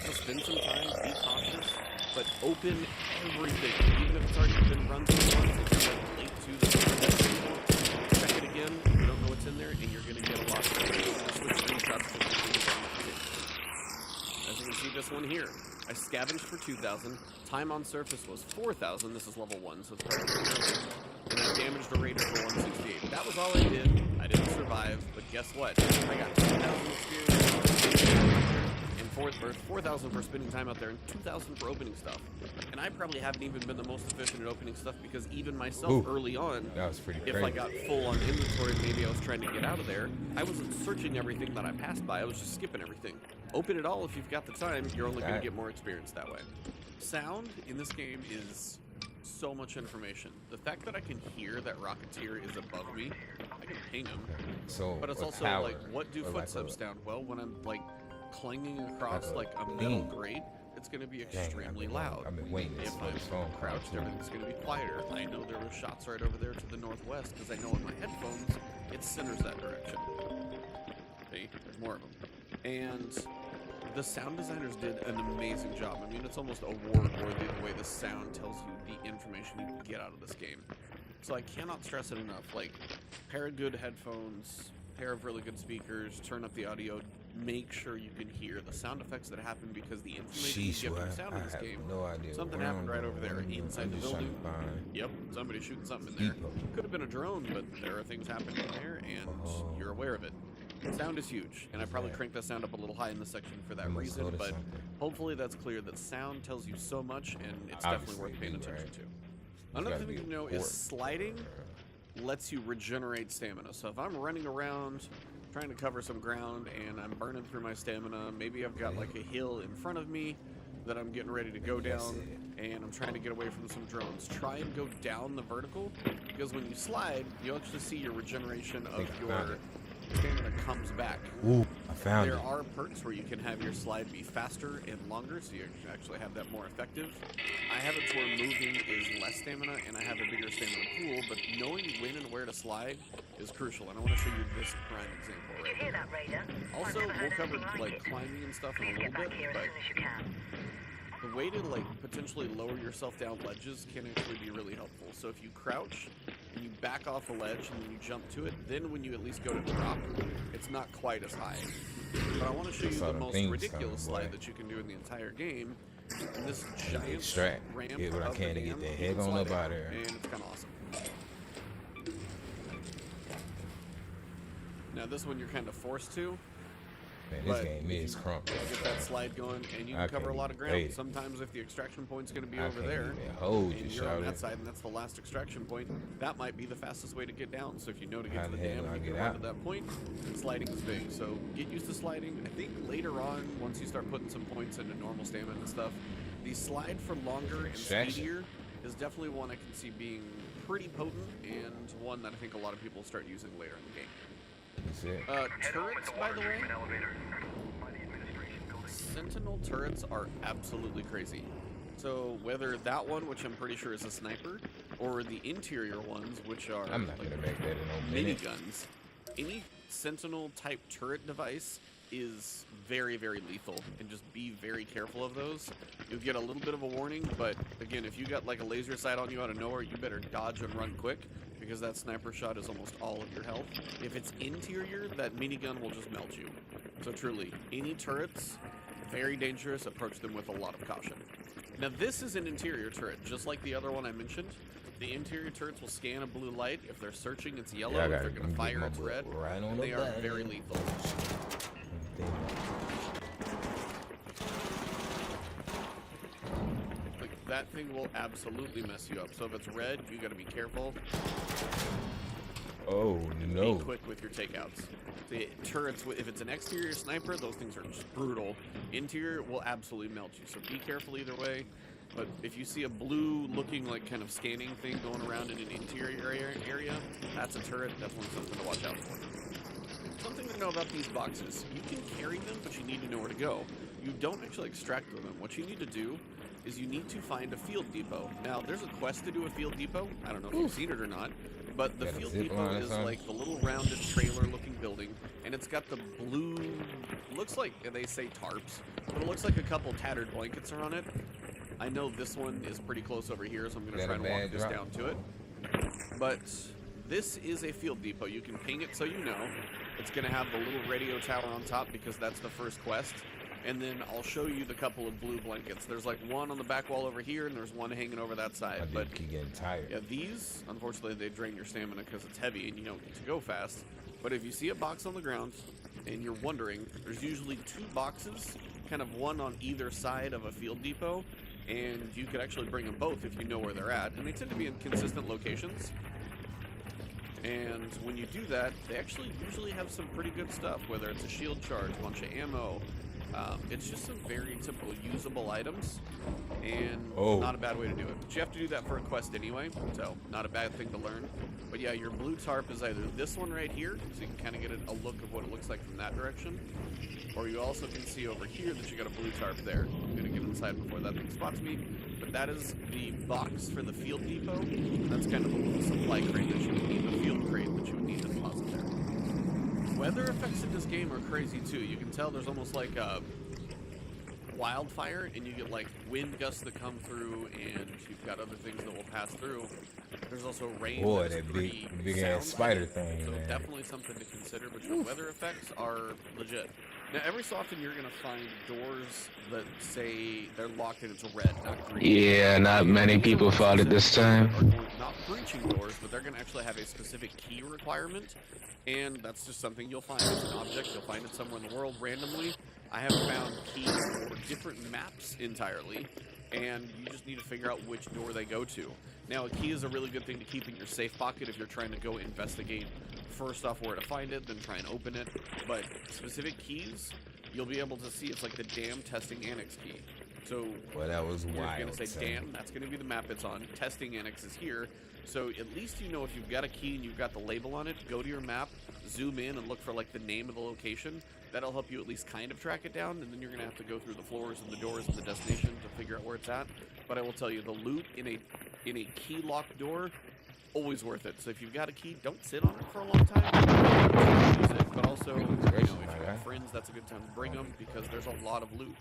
So spend some time, be cautious, but open everything. Even if it's already been run through once, if you're like late to the check it again, you don't know what's in there, and you're going to get a lot of screenshots from the things on the table. As you can see, this one here. I scavenged for 2,000. Time on surface was 4,000. This is level 1, so it's probably and I damaged a raider for 168. That was all I did. I didn't survive, but guess what? I got 2,000 experience and 4,000 for spending time out there, and 2,000 for opening stuff. And I probably haven't even been the most efficient at opening stuff, because even myself early on, that was pretty if crazy. I got full on inventory, maybe I was trying to get out of there, I wasn't searching everything that I passed by, I was just skipping everything. Open it all if you've got the time, you're only going to get more experience that way. Sound in this game is so much information. The fact that I can hear that Rocketeer is above me, I can ping him. So, but it's also power, like, what do or like footsteps a- sound? Well, when I'm like clanging across like a metal grate, it's going to be extremely loud. I've been waiting If for I'm this phone call. crouched, everything's going to be quieter. I know there were shots right over there to the northwest, because I know in my headphones it centers that direction. See, there's more of them. And the sound designers did an amazing job. I mean, it's almost award-worthy the way the sound tells you the information you can get out of this game. So I cannot stress it enough. Like, pair of good headphones, pair of really good speakers, turn up the audio, make sure you can hear the sound effects that happen, because the information you get from sound in this game. No idea. Something happened right over there, inside the building. Yep, somebody's shooting something in there. Could have been a drone, but there are things happening in there, and you're aware of it. Sound is huge, and I probably cranked that sound up a little high in this section for that reason, but hopefully that's clear that sound tells you so much, and it's definitely worth paying attention to. Another thing to know is sliding lets you regenerate stamina. So if I'm running around trying to cover some ground and I'm burning through my stamina, maybe I've got like a hill in front of me that I'm getting ready to go down, and I'm trying to get away from some drones. Try and go down the vertical, because when you slide, you actually see your regeneration of your stamina comes back. Ooh, I found it. There are perks where you can have your slide be faster and longer, so you can actually have that more effective. I have it to where moving is less stamina, and I have a bigger stamina pool, but knowing when and where to slide is crucial, and I want to show you this prime example right here. Also, we'll cover like climbing and stuff in a little bit, but the way to like potentially lower yourself down ledges can actually be really helpful. So if you crouch and you back off a ledge and then you jump to it, then when you at least go to drop, it's not quite as high. But I want to show you the most ridiculous slide that you can do in the entire game. And this giant ramp get what I of can the to get dam, the you heck can on slide up it, out of there. and it's kind of awesome. Now this one you're kind of forced to. Man, this game is crunk. Get that slide going, and you can cover a lot of ground. Sometimes if the extraction point's going to be over there, and you're on that side, and that's the last extraction point, that might be the fastest way to get down. So if you know to get to the dam, you can run to that point. Sliding is big, so get used to sliding. I think later on, once you start putting some points into normal stamina and stuff, the slide for longer and speedier is definitely one I can see being pretty potent, and one that I think a lot of people will start using later in the game. Turrets, by the way, Sentinel turrets are absolutely crazy. So whether that one, which I'm pretty sure is a sniper, or the interior ones, which are I'm not gonna make that in no minute. miniguns, any Sentinel type turret device is very, very lethal, and just be very careful of those. You'll get a little bit of a warning, but again, if you got like a laser sight on you out of nowhere, you better dodge and run quick, because that sniper shot is almost all of your health. If it's interior, that minigun will just melt you. So truly, any turrets, very dangerous, approach them with a lot of caution. Now this is an interior turret, just like the other one I mentioned. The interior turrets will scan a blue light. If they're searching, it's yellow. If they're going to fire, it's red. Right on And they are very lethal. Like, that thing will absolutely mess you up. So if it's red, you got to be careful. Oh no! Be quick with your takeouts. The turrets, if it's an exterior sniper, those things are just brutal. Interior will absolutely melt you. So be careful either way. But if you see a blue-looking, like, kind of scanning thing going around in an interior area, that's a turret. Definitely something to watch out for. Something to know about these boxes: you can carry them, but you need to know where to go. You don't actually extract them. What you need to do is you need to find a field depot. Now, there's a quest to do a field depot. I don't know if you've seen it or not, but the field depot is like the little rounded trailer-looking building, and it's got the blue, looks like they say tarps, but it looks like a couple tattered blankets are on it. I know this one is pretty close over here, so I'm going to try and walk this down to it. But this is a field depot. You can ping it so you know. It's going to have the little radio tower on top because that's the first quest. And then I'll show you the couple of blue blankets. There's like one on the back wall over here, and there's one hanging over that side. But keep getting tired. Yeah, these, unfortunately, they drain your stamina because it's heavy and you don't get to go fast. But if you see a box on the ground and you're wondering, there's usually two boxes, kind of one on either side of a field depot. And you could actually bring them both if you know where they're at. And they tend to be in consistent locations. And when you do that, they actually usually have some pretty good stuff, whether it's a shield charge, a bunch of ammo. It's just some very simple usable items, and not a bad way to do it. But you have to do that for a quest anyway, so not a bad thing to learn. But yeah, your blue tarp is either this one right here, so you can kind of get a look of what it looks like from that direction, or you also can see over here that you got a blue tarp there. I'm gonna get inside before that thing spots me, but that is the box for the field depot. That's kind of a little supply crate that you would need, a field crate that you would need to deposit there. Weather effects in this game are crazy too. You can tell there's almost like a wildfire, and you get like wind gusts that come through, and you've got other things that will pass through. There's also rain. Boy, that big ass spider thing, so man. Definitely something to consider, but your weather effects are legit. Now, every so often you're gonna find doors that say they're locked and it's red, not green. Yeah, not many people fought it this time. Not breaching doors, but they're gonna actually have a specific key requirement, and that's just something you'll find. It's an object. You'll find it somewhere in the world randomly. I have found keys for different maps entirely, and you just need to figure out which door they go to. Now, a key is a really good thing to keep in your safe pocket if you're trying to go investigate first off where to find it, then try and open it. But specific keys, you'll be able to see. It's like the dam testing annex key. So well, that was you're wild. going to say dam, that's going to be the map it's on. Testing annex is here. So at least you know if you've got a key and you've got the label on it, go to your map, zoom in and look for like the name of the location. That'll help you at least kind of track it down, and then you're going to have to go through the floors and the doors of the destination to figure out where it's at. But I will tell you, the loot in a key locked door, always worth it. So if you've got a key, don't sit on it for a long time. Use it, but also, if you have friends, that's a good time to bring them because there's a lot of loot.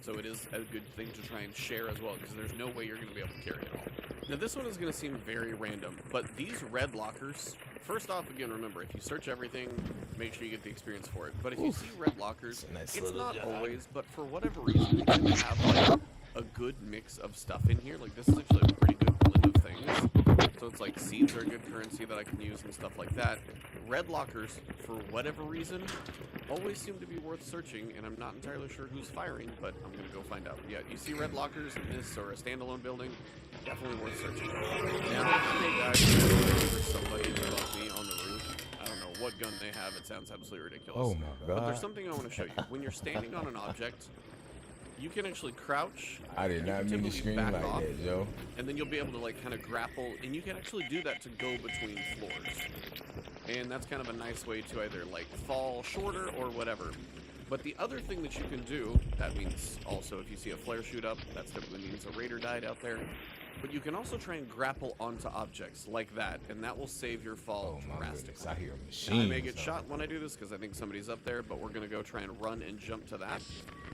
So it is a good thing to try and share as well, because there's no way you're going to be able to carry it all. Now this one is going to seem very random, but these red lockers, first off, again, remember, if you search everything, make sure you get the experience for it. But if you see red lockers, it's not always, but for whatever reason, they tend to have like a good mix of stuff in here. Like this is actually a pretty good blend of things. So it's like seeds are a good currency that I can use and stuff like that. Red lockers, for whatever reason, always seem to be worth searching, and I'm not entirely sure who's firing, but I'm going to go find out. Yeah, you see red lockers in this or a standalone building, definitely worth searching. Now, hey guys, there's somebody above me on the roof. I don't know what gun they have. It sounds absolutely ridiculous. Oh my god. But there's something I want to show you. When you're standing on an object, you can actually crouch. I did not mean to scream like that, Joe. And then you'll be able to like kind of grapple, and you can actually do that to go between floors. And that's kind of a nice way to either like fall shorter or whatever. But the other thing that you can do, that means also if you see a flare shoot up, that typically means a raider died out there. But you can also try and grapple onto objects like that, and that will save your fall drastically. I hear a Now, machine. I may get shot when I do this because I think somebody's up there, but we're going to go try and run and jump to that.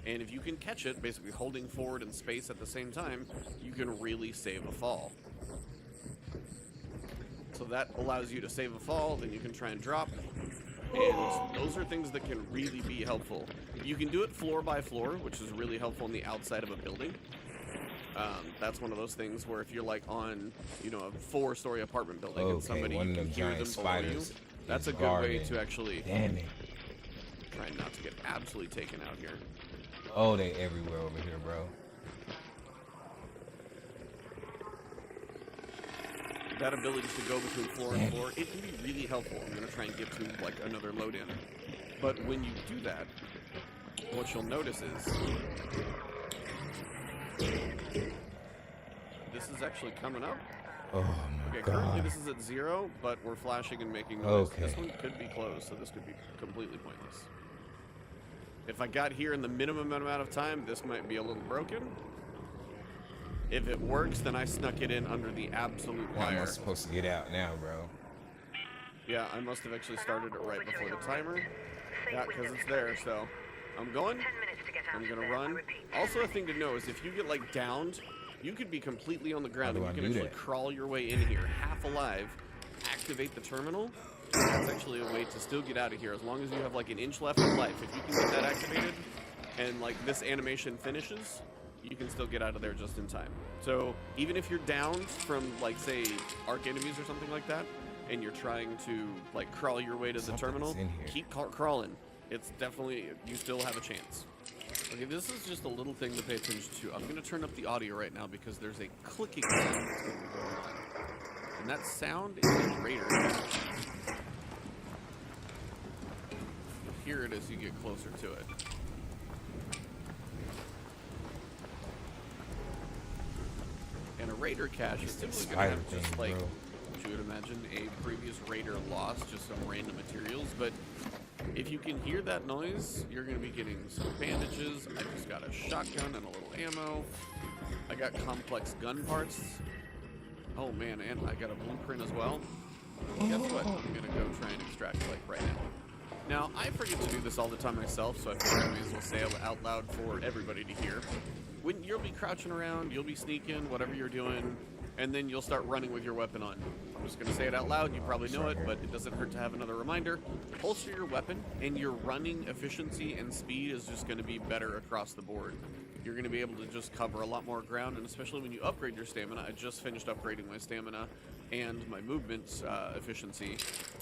And if you can catch it, basically holding forward and space at the same time, you can really save a fall. So that allows you to save a fall, then you can try and drop. And those are things that can really be helpful. You can do it floor by floor, which is really helpful on the outside of a building. That's one of those things where if you're like on, you know, a 4-story apartment building and somebody you can hear them below you, that's a good way to actually try not to get absolutely taken out here. Oh, they everywhere over here, bro. That ability to go between floor and floor, it can be really helpful. I'm going to try and get to like another load in. But when you do that, what you'll notice is this is actually coming up. Oh my Okay, god. currently this is at 0, but we're flashing and making noise. This one could be closed, so this could be completely pointless. If I got here in the minimum amount of time, this might be a little broken. If it works, then I snuck it in under the absolute wire. I'm supposed to get out now, bro. Yeah, I must have actually started it right before the timer. Yeah, because it's there, so I'm going. I'm gonna run. Also, a thing to know is if you get like downed, you could be completely on the ground and you can actually crawl your way in here, half alive, activate the terminal. That's actually a way to still get out of here as long as you have like an inch left of life. If you can get that activated and like this animation finishes, you can still get out of there just in time. So even if you're downed from like say arc enemies or something like that, and you're trying to like crawl your way to the terminal, keep crawling. It's definitely, you still have a chance. Okay, this is just a little thing to pay attention to. I'm going to turn up the audio right now because there's a clicking sound that's going to be going on. And that sound is a raider. You'll hear it as you get closer to it. And a raider cache is typically going to have just like, you would imagine, a previous raider lost, just some random materials, but if you can hear that noise, you're going to be getting some bandages. I just got a shotgun and a little ammo. I got complex gun parts. Oh man, and I got a blueprint as well. Guess what? I'm going to go try and extract like right now. Now, I forget to do this all the time myself, so I figured I may as well say it out loud for everybody to hear. When you'll be crouching around, you'll be sneaking, whatever you're doing, and then you'll start running with your weapon on. I'm just going to say it out loud. You probably know it, but it doesn't hurt to have another reminder. Holster your weapon, and your running efficiency and speed is just going to be better across the board. You're going to be able to just cover a lot more ground, and especially when you upgrade your stamina. I just finished upgrading my stamina and my movement efficiency.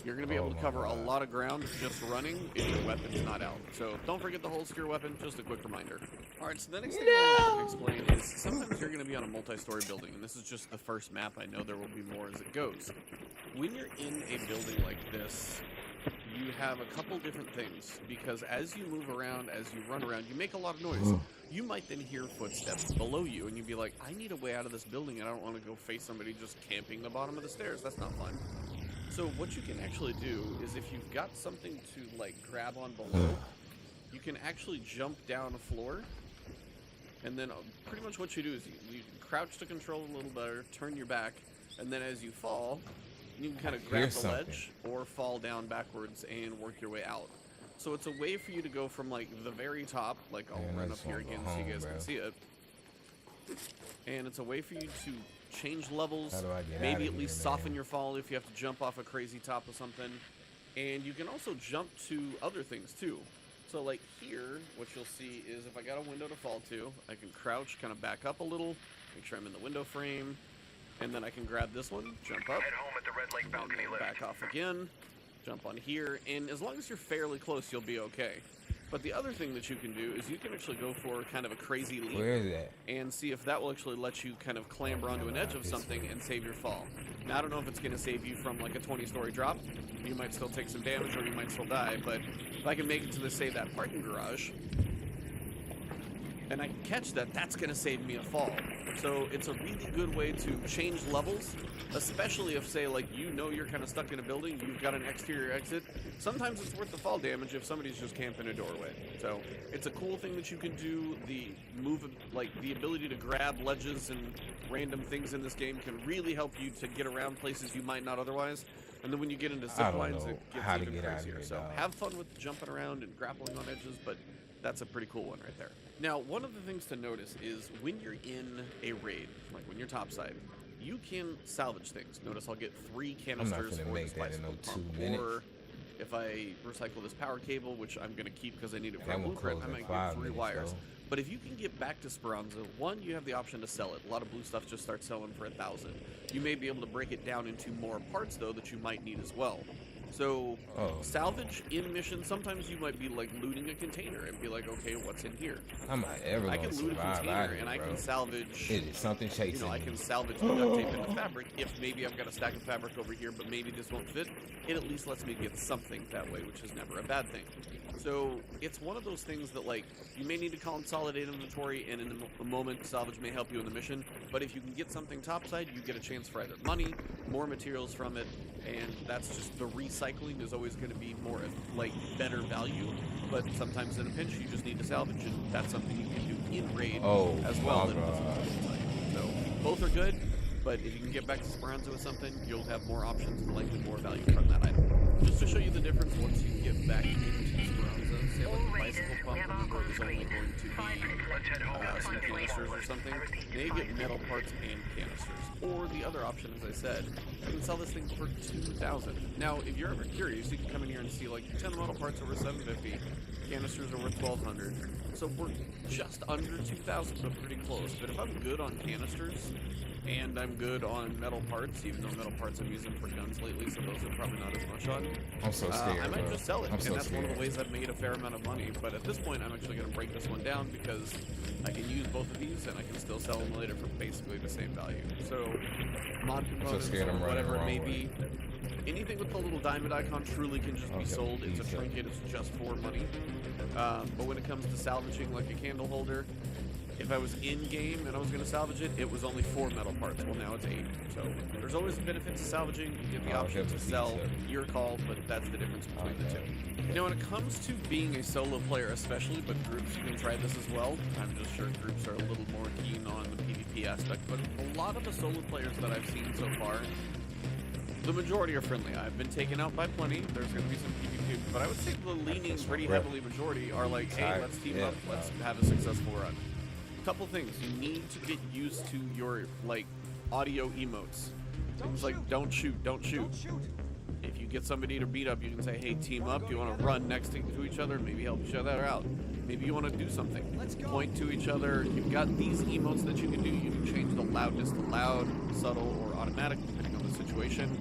You're going to be able to cover a lot of ground just running if your weapon's not out. So don't forget to holster your weapon, just a quick reminder. Alright, so the next thing I want to explain is sometimes you're going to be on a multi-story building, and this is just the first map. I know there will be more as it goes. When you're in a building like this, you have a couple different things, because as you move around, as you run around, you make a lot of noise. You might then hear footsteps below you, and you'd be like, I need a way out of this building, and I don't want to go face somebody just camping the bottom of the stairs. That's not fun. So what you can actually do is if you've got something to like grab on below, you can actually jump down a floor, and then pretty much what you do is you crouch to control a little better, turn your back, and then as you fall, you can kind of grab the ledge or fall down backwards and work your way out. So it's a way for you to go from like the very top, like I'll run up here again so you guys can see it. And it's a way for you to change levels, maybe at least soften your fall if you have to jump off a crazy top of something. And you can also jump to other things too. So like here, what you'll see is if I got a window to fall to, I can crouch, kind of back up a little, make sure I'm in the window frame, and then I can grab this one, jump up, Head home at the Red Lake balcony lift. back off again, jump on here, and as long as you're fairly close, you'll be okay. But the other thing that you can do is you can actually go for kind of a crazy leap. Where is that? And see if that will actually let you kind of clamber onto an edge of something and save your fall. Now, I don't know if it's going to save you from like a 20-story drop. You might still take some damage or you might still die, but if I can make it to the, say, that parking garage, and I can catch that, that's going to save me a fall. So it's a really good way to change levels, especially if, say, like, you know you're kind of stuck in a building, you've got an exterior exit. Sometimes it's worth the fall damage if somebody's just camping a doorway. So it's a cool thing that you can do. The the ability to grab ledges and random things in this game can really help you to get around places you might not otherwise. And then when you get into zip lines, it gets even crazier. So have fun with jumping around and grappling on edges, but that's a pretty cool one right there. Now, one of the things to notice is when you're in a raid, like when you're topside, you can salvage things. Notice I'll get 3 canisters for the spice pump, or if I recycle this power cable, which I'm going to keep because I need it for a blueprint, I might get 3 wires. But if you can get back to Speranza, 1, you have the option to sell it. A lot of blue stuff just starts selling for 1,000. You may be able to break it down into more parts, though, that you might need as well. So, salvage in missions, sometimes you might be like looting a container and be like, okay, what's in here? I'm not ever I gonna can loot a survive container out here, and I bro. can salvage, It is something chasing you know, I me. can salvage the duct tape and the fabric. If maybe I've got a stack of fabric over here, but maybe this won't fit, it at least lets me get something that way, which is never a bad thing. So it's one of those things that, like, you may need to consolidate inventory, and in a moment, salvage may help you in the mission. But if you can get something topside, you get a chance for either money, more materials from it, and that's just the recycling is always going to be more, like, better value. But sometimes in a pinch, you just need to salvage, and that's something you can do in raid as well. That it doesn't tell you. So both are good, but if you can get back to Speranza with something, you'll have more options and likely more value from that item. Just to show you the difference once you get back into Speranza, say like the bicycle pump, where there's only going to be some canisters or something, they get metal parts and canisters. Or the other option, as I said, you can sell this thing for 2,000. Now, if you're ever curious, you can come in here and see like 10 metal parts over 750, canisters are worth 1,200. So we're just under 2,000, but pretty close. But if I'm good on canisters, and I'm good on metal parts, even though metal parts I'm using for guns lately, so those are probably not as much on. I'm so scared, I might bro. just sell it, I'm and so that's one of scared. the ways I've made a fair amount of money. But at this point, I'm actually going to break this one down because I can use both of these, and I can still sell them later for basically the same value. So, mod components scared or I'm running whatever the it may wrong be, anything with the little diamond icon truly can just be sold. It's a trinket, it's just for money. But when it comes to salvaging like a candle holder, if I was in-game and I was going to salvage it, it was only 4 metal parts. Well, now it's 8. So there's always a benefit to salvaging. You get the option to sell. Your call, but that's the difference between the two. Now, when it comes to being a solo player especially, but groups, you can try this as well. I'm just sure groups are a little more keen on the PvP aspect, but a lot of the solo players that I've seen so far, the majority are friendly. I've been taken out by plenty. There's going to be some PvP, but I would say the leaning pretty heavily majority are like, hey, let's team up, let's have a successful run. Couple things. You need to get used to your, like, audio emotes. Things like, don't shoot, don't shoot. If you get somebody to beat up, you can say, hey, team up. You want to run next to each other, maybe help each other out. Maybe you want to do something. Point to each other. You've got these emotes that you can do. You can change the loudness to loud, subtle, or automatic, depending on the situation.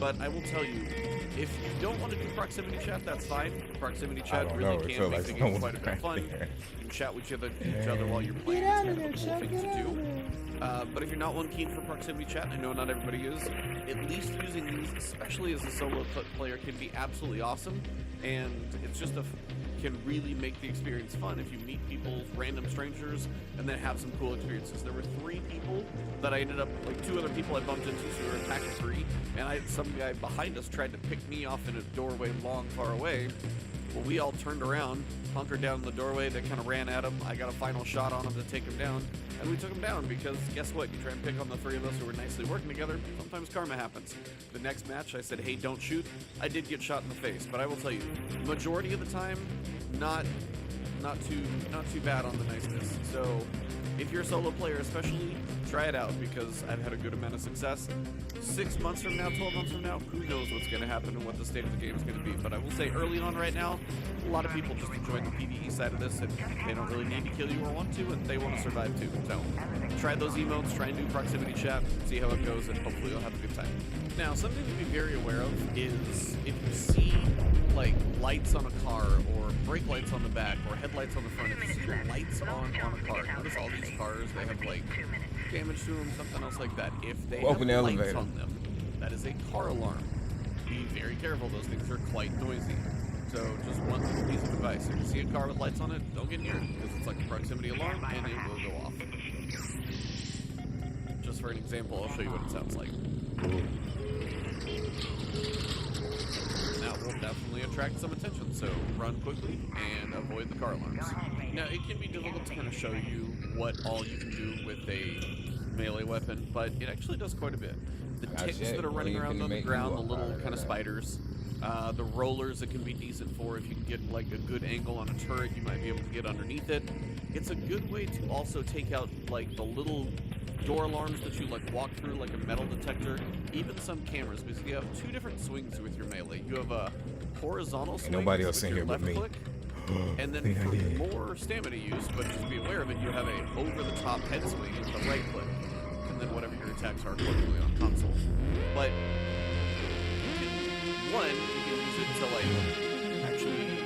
But I will tell you, if you don't want to do proximity chat, that's fine. Proximity chat really can make the game quite a bit of fun. You can chat with each other while you're playing. It's kind of a cool thing to do. But if you're not one keen for proximity chat, I know not everybody is, at least using these, especially as a solo player, can be absolutely awesome. And it's just can really make the experience fun if you meet people, random strangers, and then have some cool experiences. There were 3 people that I ended up, like 2 other people I bumped into, so we were attacking 3, and some guy behind us tried to pick me off in a doorway long, far away. Well, we all turned around, hunkered down in the doorway, they kind of ran at him. I got a final shot on him to take him down, and we took him down because guess what? You try and pick on the 3 of us who were nicely working together, sometimes karma happens. The next match, I said, hey, don't shoot. I did get shot in the face, but I will tell you, majority of the time, not too bad on the niceness. So if you're a solo player especially, try it out because I've had a good amount of success. 6 months from now, 12 months from now, who knows what's going to happen and what the state of the game is going to be. But I will say early on right now, a lot of people just enjoy the PvE side of this and they don't really need to kill you or want to, and they want to survive too. So try those emotes, try and do proximity chat, see how it goes, and hopefully you'll have a good time. Now, something to be very aware of is if you see like lights on a car or brake lights on the back or headlights on the front, if you see lights on a car, notice all these cars, they have like damage to them, something else like that. If they have lights on them, that is a car alarm. Be very careful, those things are quite noisy. So just one little piece of advice: if you see a car with lights on it, don't get near it because it's like a proximity alarm and it will go off. Just for an example, I'll show you what it sounds like. Now it will definitely attract some attention, so run quickly and avoid the car alarms. Now it can be difficult to kind of show you what all you can do with a melee weapon, but it actually does quite a bit. The ticks that are running around on the ground, the little kind of spiders, the rollers it can be decent for. If you can get like a good angle on a turret, you might be able to get underneath it. It's a good way to also take out like the little door alarms that you like walk through, like a metal detector, even some cameras, because you have two different swings with your melee. You have a horizontal swing nobody else with in your here but left me. click, and then for more stamina use, but just be aware of it, you have a over-the-top head swing with the right click, and then whatever your attacks are accordingly on console. But one, you can use it to like actually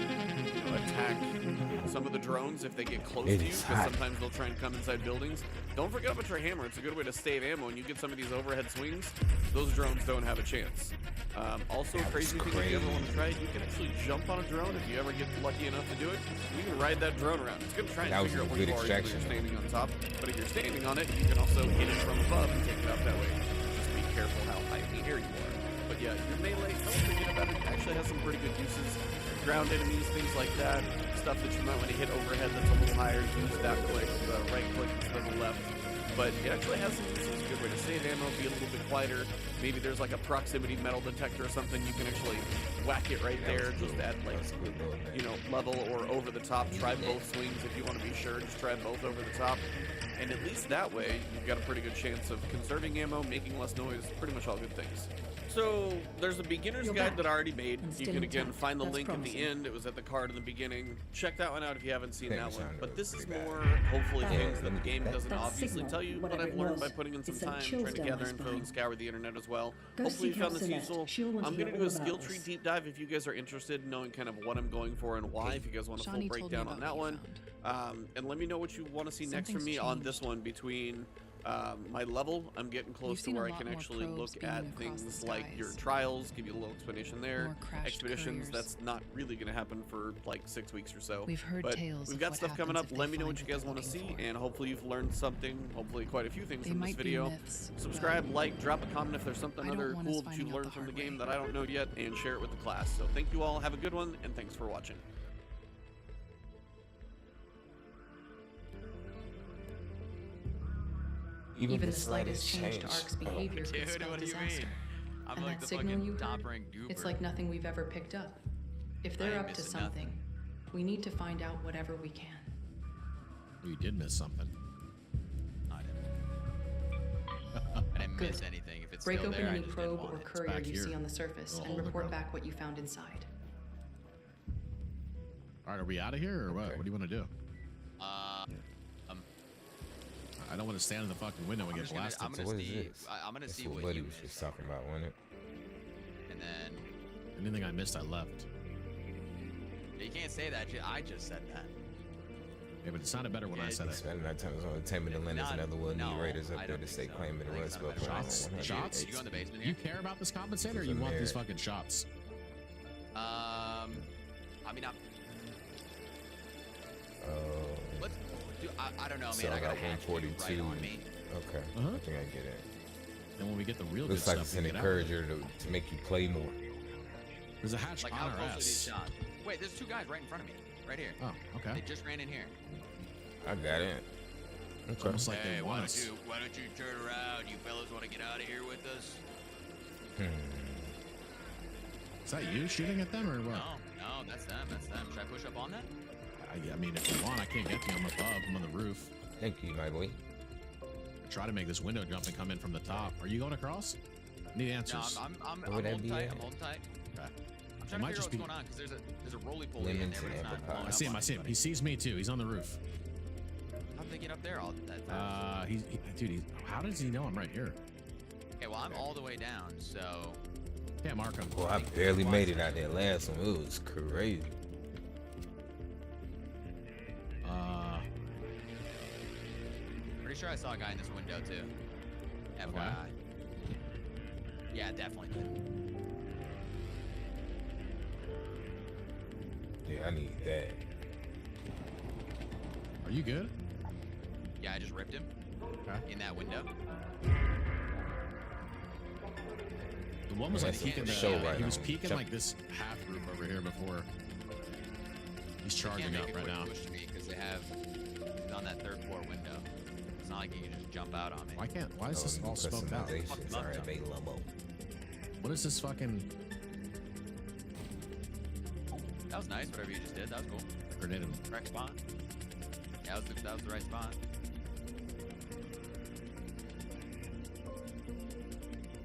attack some of the drones if they get close to you, because sometimes they'll try and come inside buildings. Don't forget about your hammer. It's a good way to save ammo. When you get some of these overhead swings, those drones don't have a chance. Also, a crazy thing, if you ever want to try it, you can actually jump on a drone if you ever get lucky enough to do it. You can ride that drone around. It's going to try and figure out where you are if you're standing on top. But if you're standing on it, you can also hit it from above and take it out that way. Just be careful how high in the air you are. But yeah, your melee, don't forget about it. It actually has some pretty good uses. Ground enemies, things like that. Stuff that you might want to hit overhead that's a little higher. Use that click, the right click instead of the left. But it actually has some uses. A good way to save ammo, be a little bit quieter. Maybe there's like a proximity metal detector or something. You can actually whack it right there just at like, you know, level or over the top. Try both swings if you want to be sure. Just try both over the top. And at least that way, you've got a pretty good chance of conserving ammo, making less noise, pretty much all good things. So there's a beginner's guide that I already made. You can again find the link at the end. It was at the card in the beginning. Check that one out if you haven't seen that one. But this is more hopefully things that the game doesn't obviously tell you, but I've learned by putting in some time, trying to gather info and scour the internet as well. Hopefully you found this useful. I'm going to do a skill tree deep dive if you guys are interested in knowing kind of what I'm going for and why, if you guys want a full breakdown on that one. And let me know what you want to see next from me on this one. Between my level, I'm getting close to where I can actually look at things like your trials, give you a little explanation there. Expeditions, that's not really going to happen for like 6 weeks or so. But we've got stuff coming up. Let me know what you guys want to see, and hopefully you've learned something, hopefully quite a few things from this video. Subscribe, like, drop a comment if there's something other cool that you learned from the game that I don't know yet, and share it with the class. So thank you all, have a good one, and thanks for watching. Even the slightest change to Ark's behavior could spell disaster. And that signal you heard, it's like nothing we've ever picked up. If they're up to something, we need to find out whatever we can. You did miss something. I didn't miss anything. If it's break still open there, any probe or courier you see on the surface and report back what you found inside. All right, are we out of here or what? What do you want to do? I don't want to stand in the fucking window and get blasted. I'm gonna see what Buddy you was missed. just talking about, wasn't it? And then anything I missed, I left. you can't say that. I just said that. Yeah, but it sounded better when I said it. Spending that time on Entertainment and Lynn is another one. Need Raiders up there to stay claiming the West. But Shots? You go in the basement You here? care about this compensator, or you want these fucking shots? I mean, let's do. I don't know, man. So I got 142. right on me. Okay, I think I get it. And when we get the real looks good like stuff, it's an encourager to make you play more. There's a hatch Like on how our close are ass. these shots? Wait, there's two guys right in front of me, right here. Oh, okay. They just ran in here. I got it. It's almost like Hey, they want us. why don't you turn around? You fellas want to get out of here with us? Is that you shooting at them or what? No, that's them. That's them. Should I push up on that? I mean, if you want, I can't get to you. I'm above. I'm on the roof. Thank you, my boy. Try to make this window jump and come in from the top. Are you going across? Need answers. No, I'm holding tight. I'm holding tight. Okay. I'm trying to figure out what's going on because there's a roly poly in there, but it's not blowing I see him. I see him. He sees me too. He's on the roof. How'd they get up there all that fast? Dude, how does he know I'm right here? Okay, well I'm all the way down, so. Yeah, mark him. Well, I barely made it out there last one. It was crazy. Pretty sure I saw a guy in this window too. FYI. Okay. Yeah, definitely did. Yeah, I need that. Are you good? Yeah, I just ripped him in that window. The one was like peeking he was peeking Jump. like this half roof over here before. He's charging up right now. Because they have on that third floor window. It's not like you can just jump out on me. Why can't? Why is this all smoked out? Customizations are available. What is this fucking? That was nice. Whatever you just did, that was cool. Grenade him. Correct spot. Yeah, that was the right spot.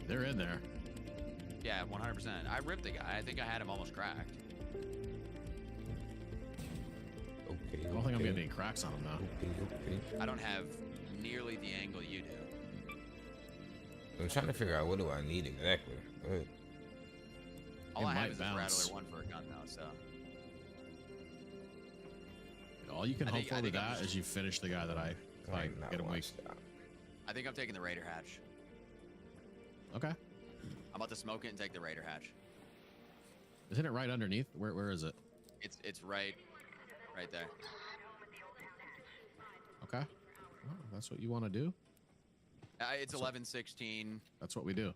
They're in there. Yeah, 100%. I ripped the guy. I think I had him almost cracked. Okay. I don't think I'm getting any cracks on him though. Okay. I don't have nearly the angle you do. I'm trying to figure out what do I need exactly. All I have is bounce. this Rattler 1 for a gun though, so. All you can hope for with I'm that is you finish the guy that I get him weak. I think I'm taking the Raider hatch. Okay. I'm about to smoke it and take the Raider hatch. Isn't it right underneath? Where is it? It's right there. Okay. Oh, that's what you want to do? It's 11:16. That's what we do.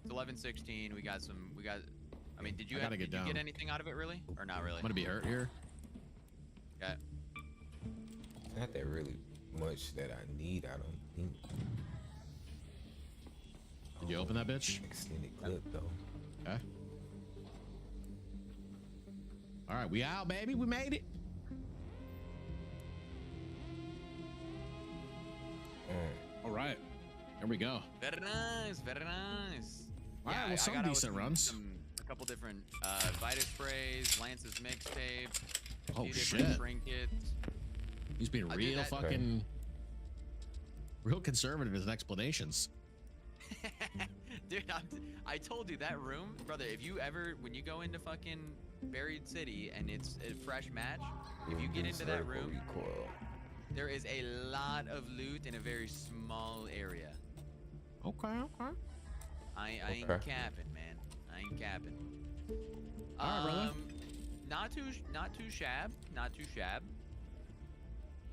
It's 11:16. We got. I mean, did you get anything out of it really, or not really? I'm gonna be hurt here. Okay. Not that really much that I need. I don't think. Did you open that bitch? Extended clip though. Okay. All right, we out, baby. We made it. All right, there we go. Very nice, very nice. All right, well, some decent runs. A couple different Vita sprays, Lance's mixtape. Oh few different shit! Trinkets. He's being real fucking, real conservative in his explanations. Dude, I told you that room, brother. If you ever, when you go into fucking Buried City and it's a fresh match, if you get into that room, there is a lot of loot in a very small area. Okay, okay. I ain't capping, man. I ain't capping. All right, brother. Not too shab. Not too shab.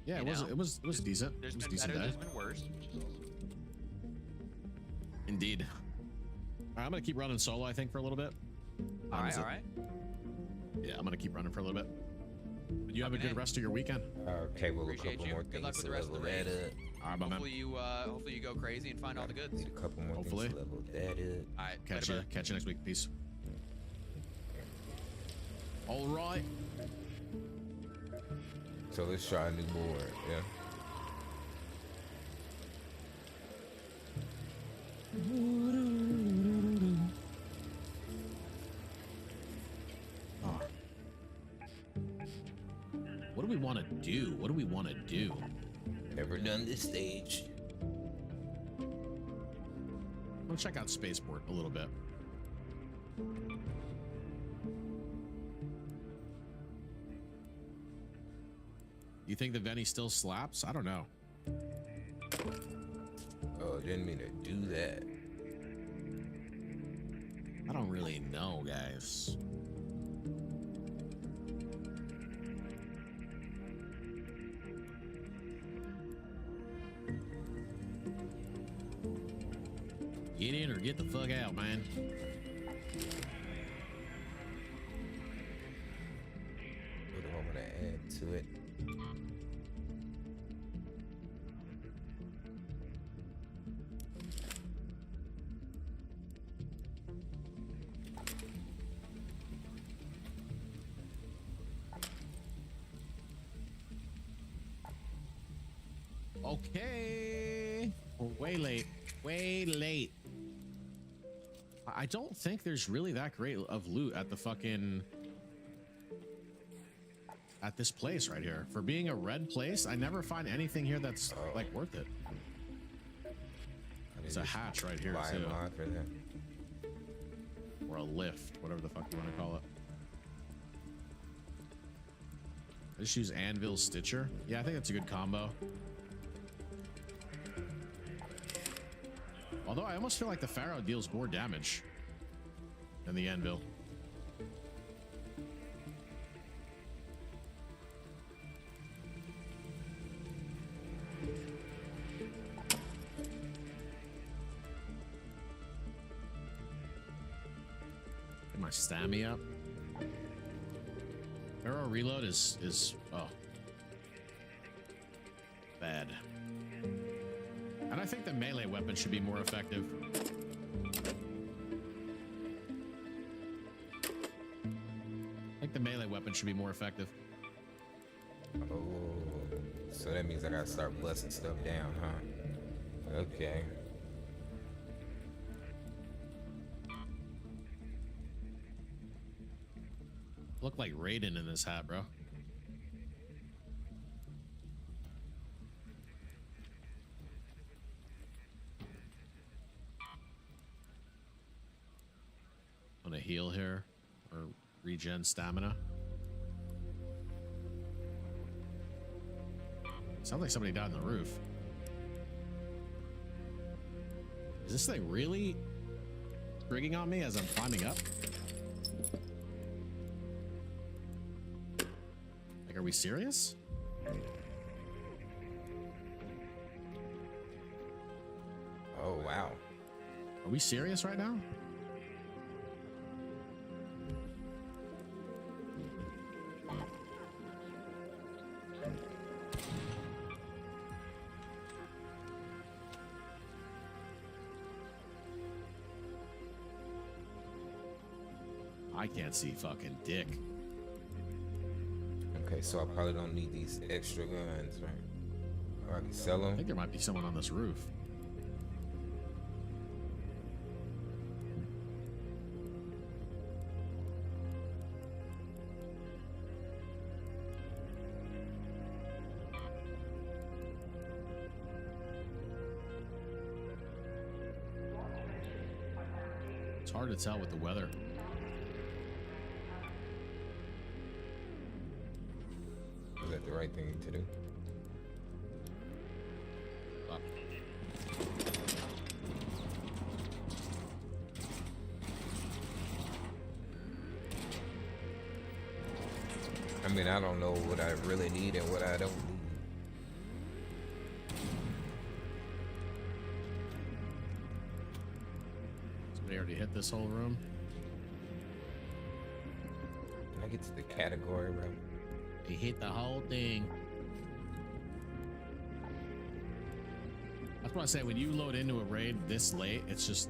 Yeah, it was decent. There's It was been decent better. day. There's been worse. Indeed. All right, I'm gonna keep running solo, I think, for a little bit. All right. Yeah, I'm gonna keep running for a little bit. But you have a good rest of your weekend. Okay, well, a Appreciate couple you. more Good luck things with the to rest of level the that race. up. All right, my man. Hopefully you go crazy and find all the goods. Need a couple more Hopefully. things to level that up. All right. Catch later, you next week. Peace. All right. So let's try a new board. Yeah. Oh. What do we want to do? What do we want to do? Never done this stage. I'm gonna check out Spaceport a little bit. You think the Veni still slaps? I don't know. Oh, didn't mean to do that. I don't really know, guys. Get in or get the fuck out, man. What do I want to add to it? Okay. We're way late. Way late. I don't think there's really that great of loot at the fucking... at this place right here. For being a red place, I never find anything here that's like worth it. There's a hatch right here too. For that. Or a lift, whatever the fuck you want to call it. I just use Anvil Stitcher. Yeah, I think that's a good combo. Although I almost feel like the Pharaoh deals more damage than the Anvil. my stamina up. Arrow reload is oh bad. And I think the melee weapon should be more effective. I think the melee weapon should be more effective. Oh, so that means I gotta start busting stuff down, huh? Okay. Look like Raiden in this hat, bro. On a heal here or regen stamina. Sounds like somebody died on the roof. Is this thing really rigging on me as I'm climbing up? Like, are we serious? Oh, wow. Are we serious right now? I can't see fucking dick. Okay, so I probably don't need these extra guns, right? Or I can sell them. I think there might be someone on this roof. It's hard to tell with the weather. Is that the right thing to do? Up. I mean, I don't know what I really need and what I don't need. Somebody already hit this whole room. Can I get to the category, bro? He hit the whole thing. That's what I say, when you load into a raid this late, it's just,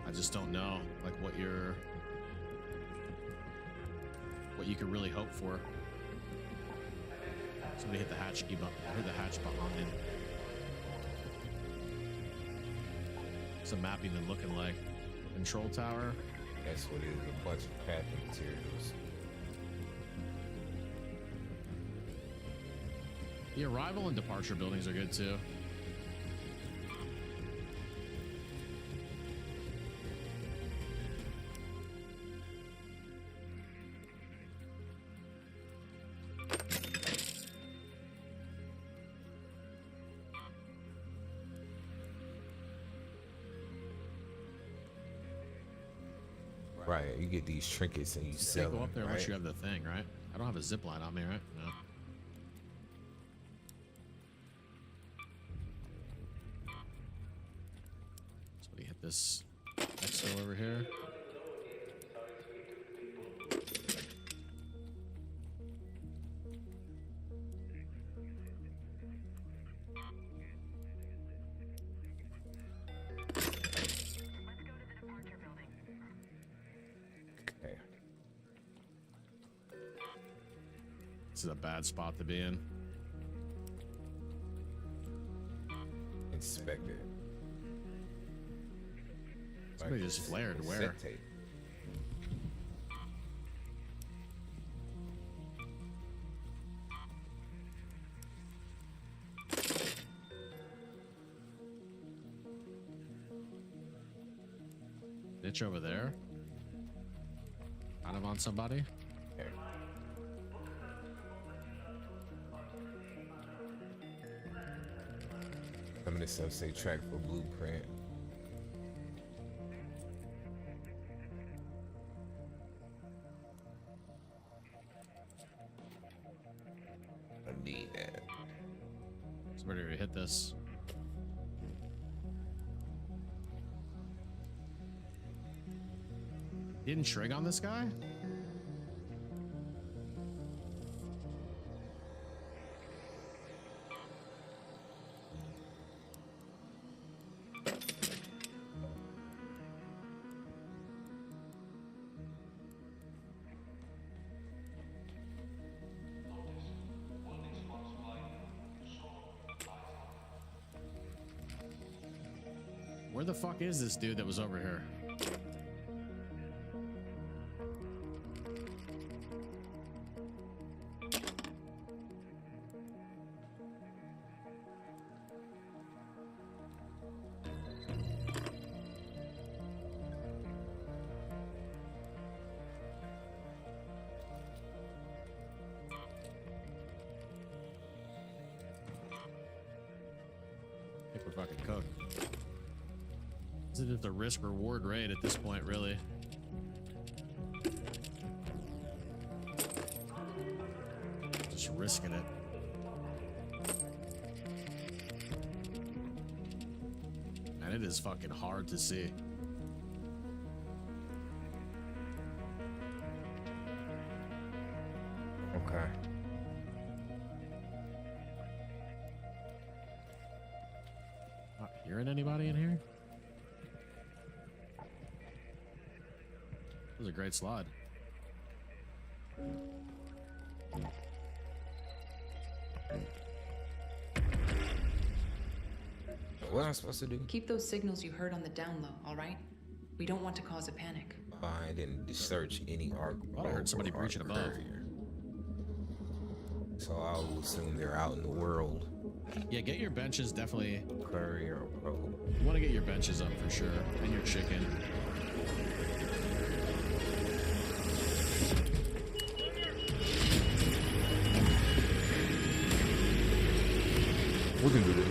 I just don't know like what you could really hope for. Somebody hit the hatch key button. I heard the hatch behind. What's the map even looking like? Control tower. That's what it is, a bunch of crafting materials. The arrival and departure buildings are good too. Right, you get these trinkets and you sell Can't go them, up there right? unless you have the thing, right? I don't have a zip line on me, right? No. Somebody hit this exo over here. Okay. This is a bad spot to be in. Inspect it. Somebody just flared. Where? Set tape. Bitch over there. Kind of on somebody. Okay. Some of this stuff say track for blueprint. I need that. Somebody already hit this. Didn't trig on this guy? Where the fuck is this dude that was over here? I think we're fucking cooked. Is it the risk reward rate at this point, really? Just risking it. And it is fucking hard to see. Okay. Not hearing anybody in here? That was a great slide. What am I supposed to do? Keep those signals you heard on the down low, all right? We don't want to cause a panic. I didn't search any arc. Oh, I heard somebody breaching above. Courier. So I'll assume they're out in the world. Yeah, get your benches definitely. Courier or probe. You want to get your benches up for sure, and your chicken. We can do this.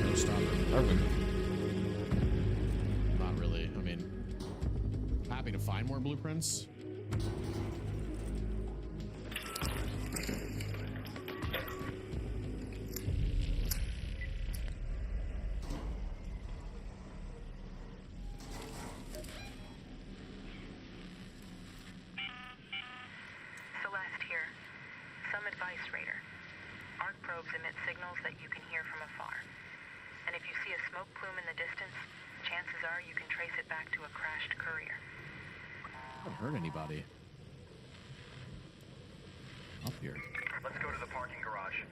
No, stop it. Urban. Not really. I mean, happy to find more blueprints. Celeste here. Some advice, Raider. Arc probes emit signals that you can hear from afar. And if you see a smoke plume in the distance, chances are you can trace it back to a crashed courier. I haven't heard anybody up here. Let's go to the parking garage.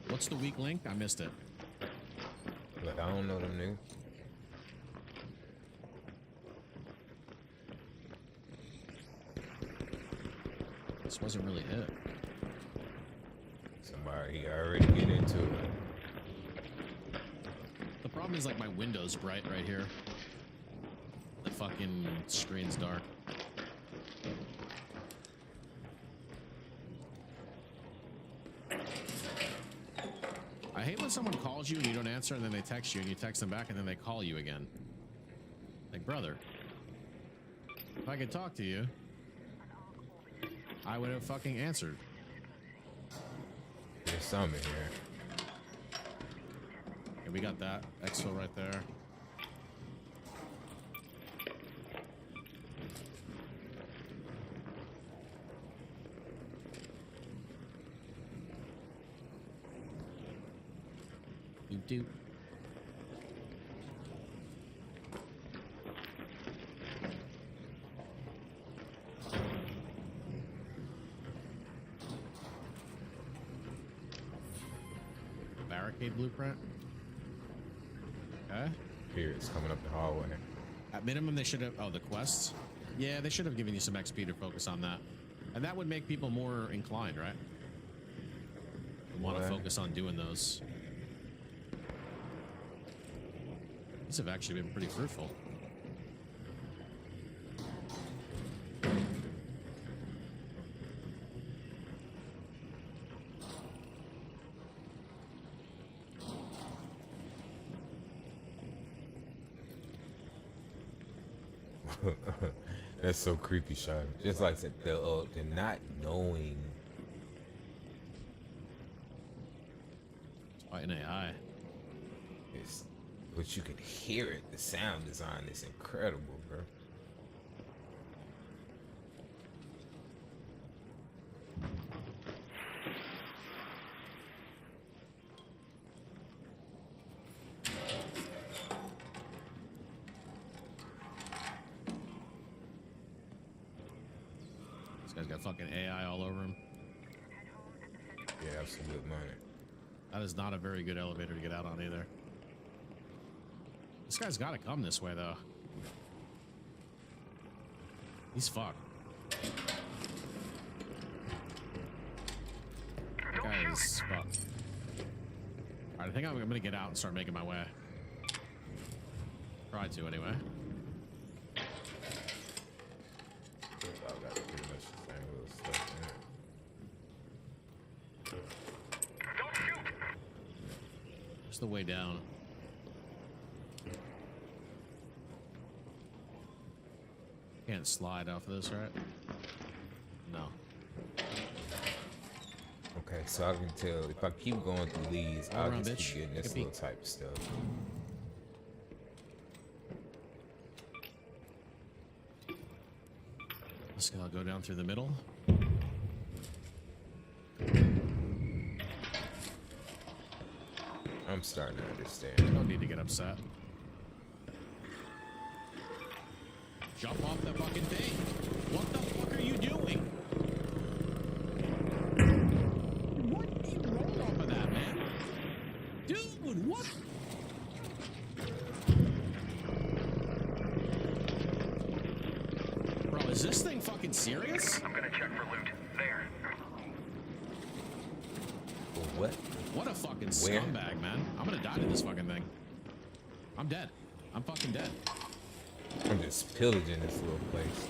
What's the weak link? I missed it. Look, I don't know them new. This wasn't really it. Somebody already get into it. The problem is like my window's bright right here. The fucking screen's dark. I hate when someone calls you and you don't answer and then they text you and you text them back and then they call you again. Like, brother, if I could talk to you, I would have fucking answered. There's some in here. Okay, we got that. Exfil right there. Doop. Barricade blueprint. Okay. Here, it's coming up the hallway. At minimum, they should have. Oh, the quests. Yeah, they should have given you some XP to focus on that, and that would make people more inclined, right? Want to focus on doing those. These have actually been pretty fruitful. That's so creepy, Sean. Just like the not knowing. It's fighting AI. It's, but you can hear it. The sound design is incredible, bro. This guy's got fucking AI all over him. Yeah, absolute money. That is not a very good elevator to get out on either. This guy's got to come this way, though. He's fucked. That guy is fucked. Alright, I think I'm gonna get out and start making my way. Try to, anyway. I've got pretty much the same little stuff in it. Just the way down. Can't slide off of this, right? No. Okay, so I can tell if I keep going through these, All I'll around, just bitch. keep getting this Take a little type of stuff. Let's go down through the middle. I'm starting to understand. You don't need to get upset. Jump off the fucking thing. What the fuck are you doing? What? You rolled off of that, man. Dude, what? Bro, is this thing fucking serious? I'm gonna check for loot. There. What? What a fucking Where? scumbag, man. I'm gonna die to this fucking thing. I'm dead. I'm fucking dead. I'm just pillaging this little place.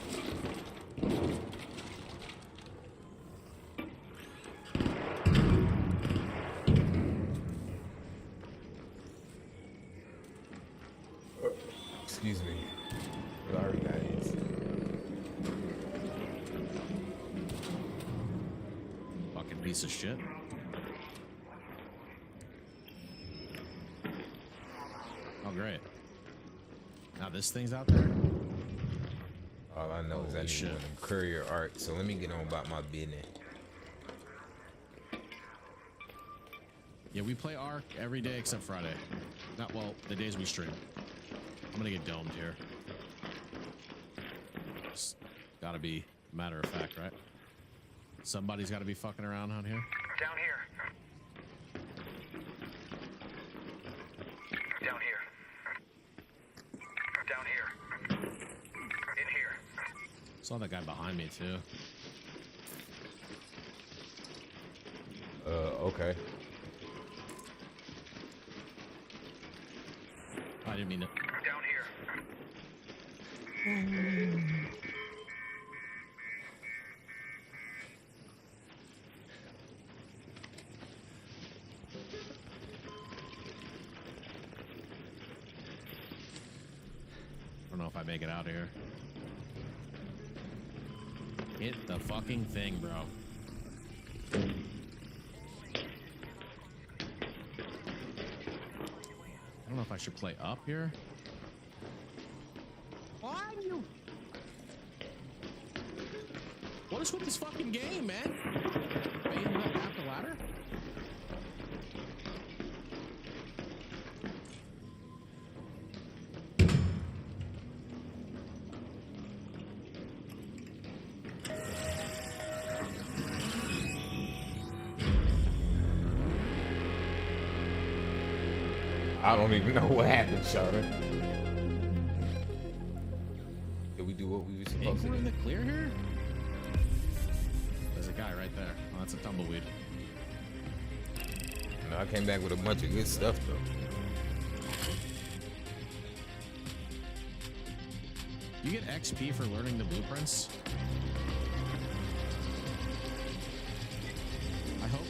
Excuse me. But I already got it. Fucking piece of shit. Oh, great. Now this thing's out there? All I know is I Holy need shit. one of them courier art, so let me get on about my business. Yeah, we play Ark every day except Friday. Not, well, the days we stream. I'm gonna get domed here. It's gotta be a matter of fact, right? Somebody's gotta be fucking around on here. Down here. Down here. Down here. In here. Saw that guy behind me, too. Okay. I didn't mean to. Down here. I don't know if I make it out of here. Hit the fucking thing, bro. I don't know if I should play up here. Why are you? What is with this fucking game, man? Bailing up half the ladder? I don't even know what happened, Shawty. Did we do what we were Think supposed to we're in do? the clear here? There's a guy right there. Oh, that's a tumbleweed. No, I came back with a bunch of good stuff, though. You get XP for learning the blueprints? I hope.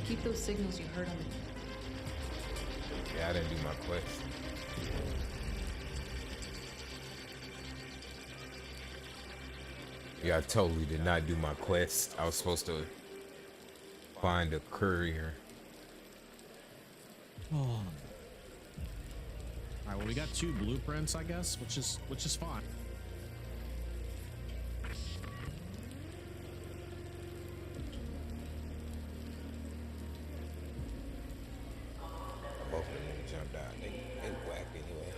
Keep those signals you heard on the... Yeah, I didn't do my quest. Yeah, I totally did not do my quest. I was supposed to find a courier. Oh. All right, well, we got 2 blueprints, I guess, which is fine. Both of them jumped out. They whack anyway.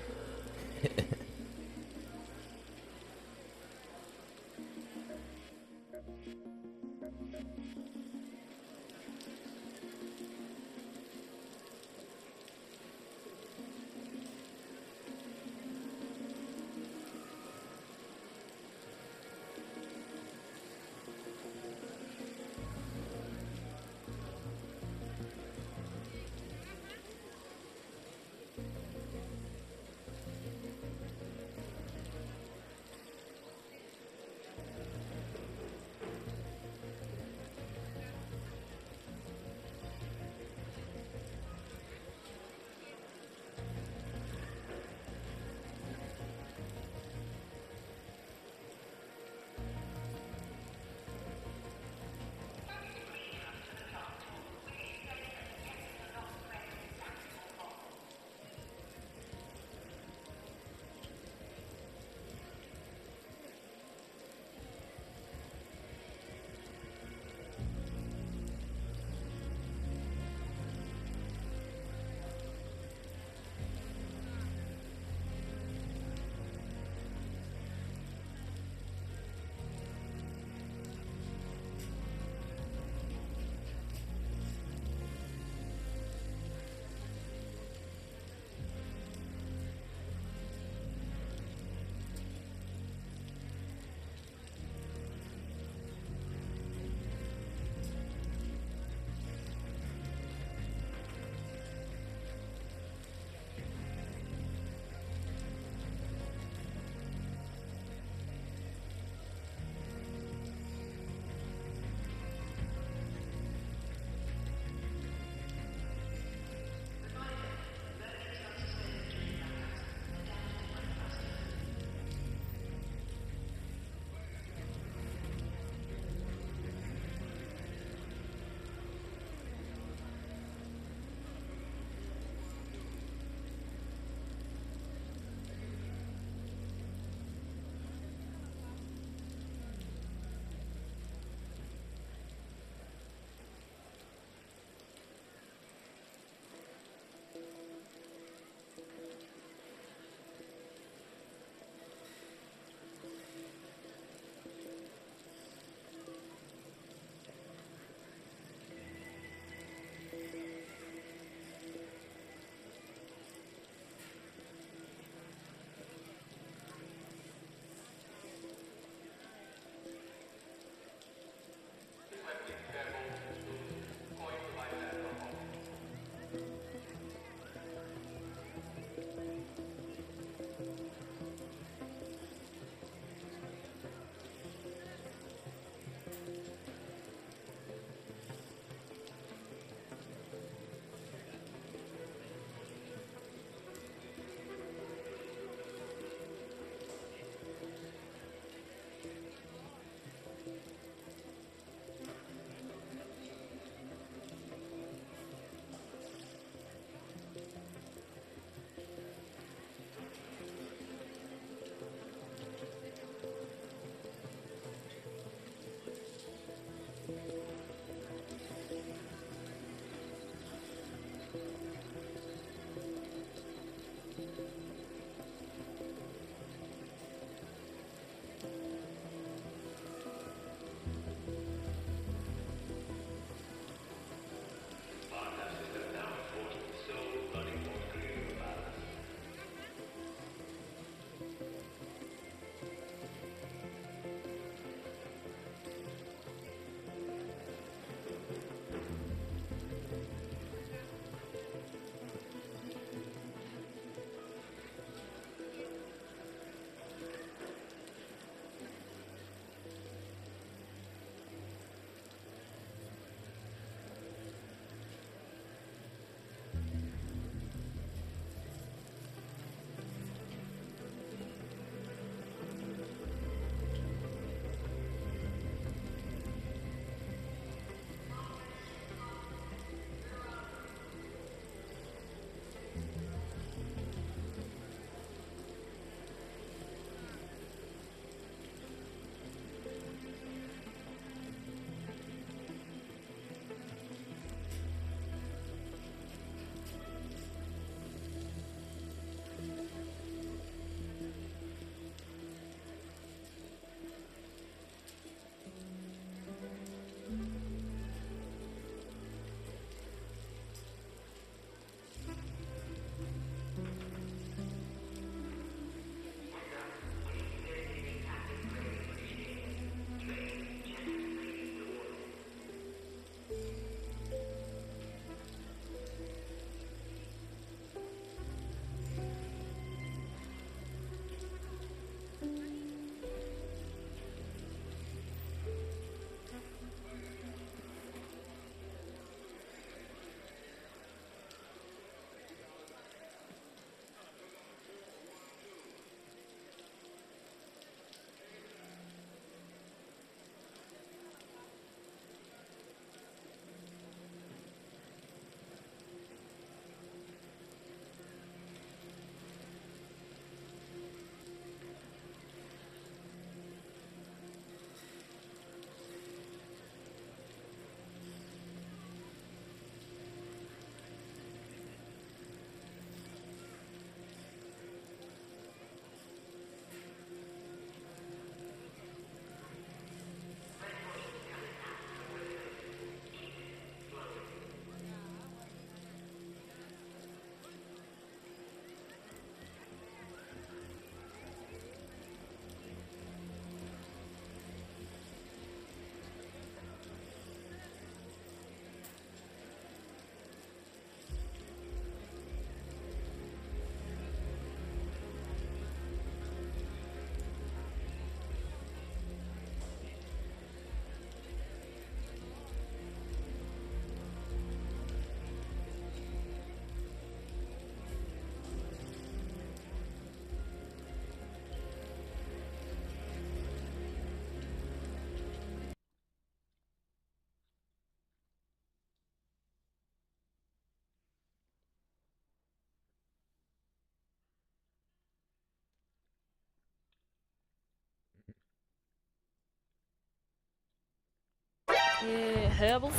Yeah, herbal.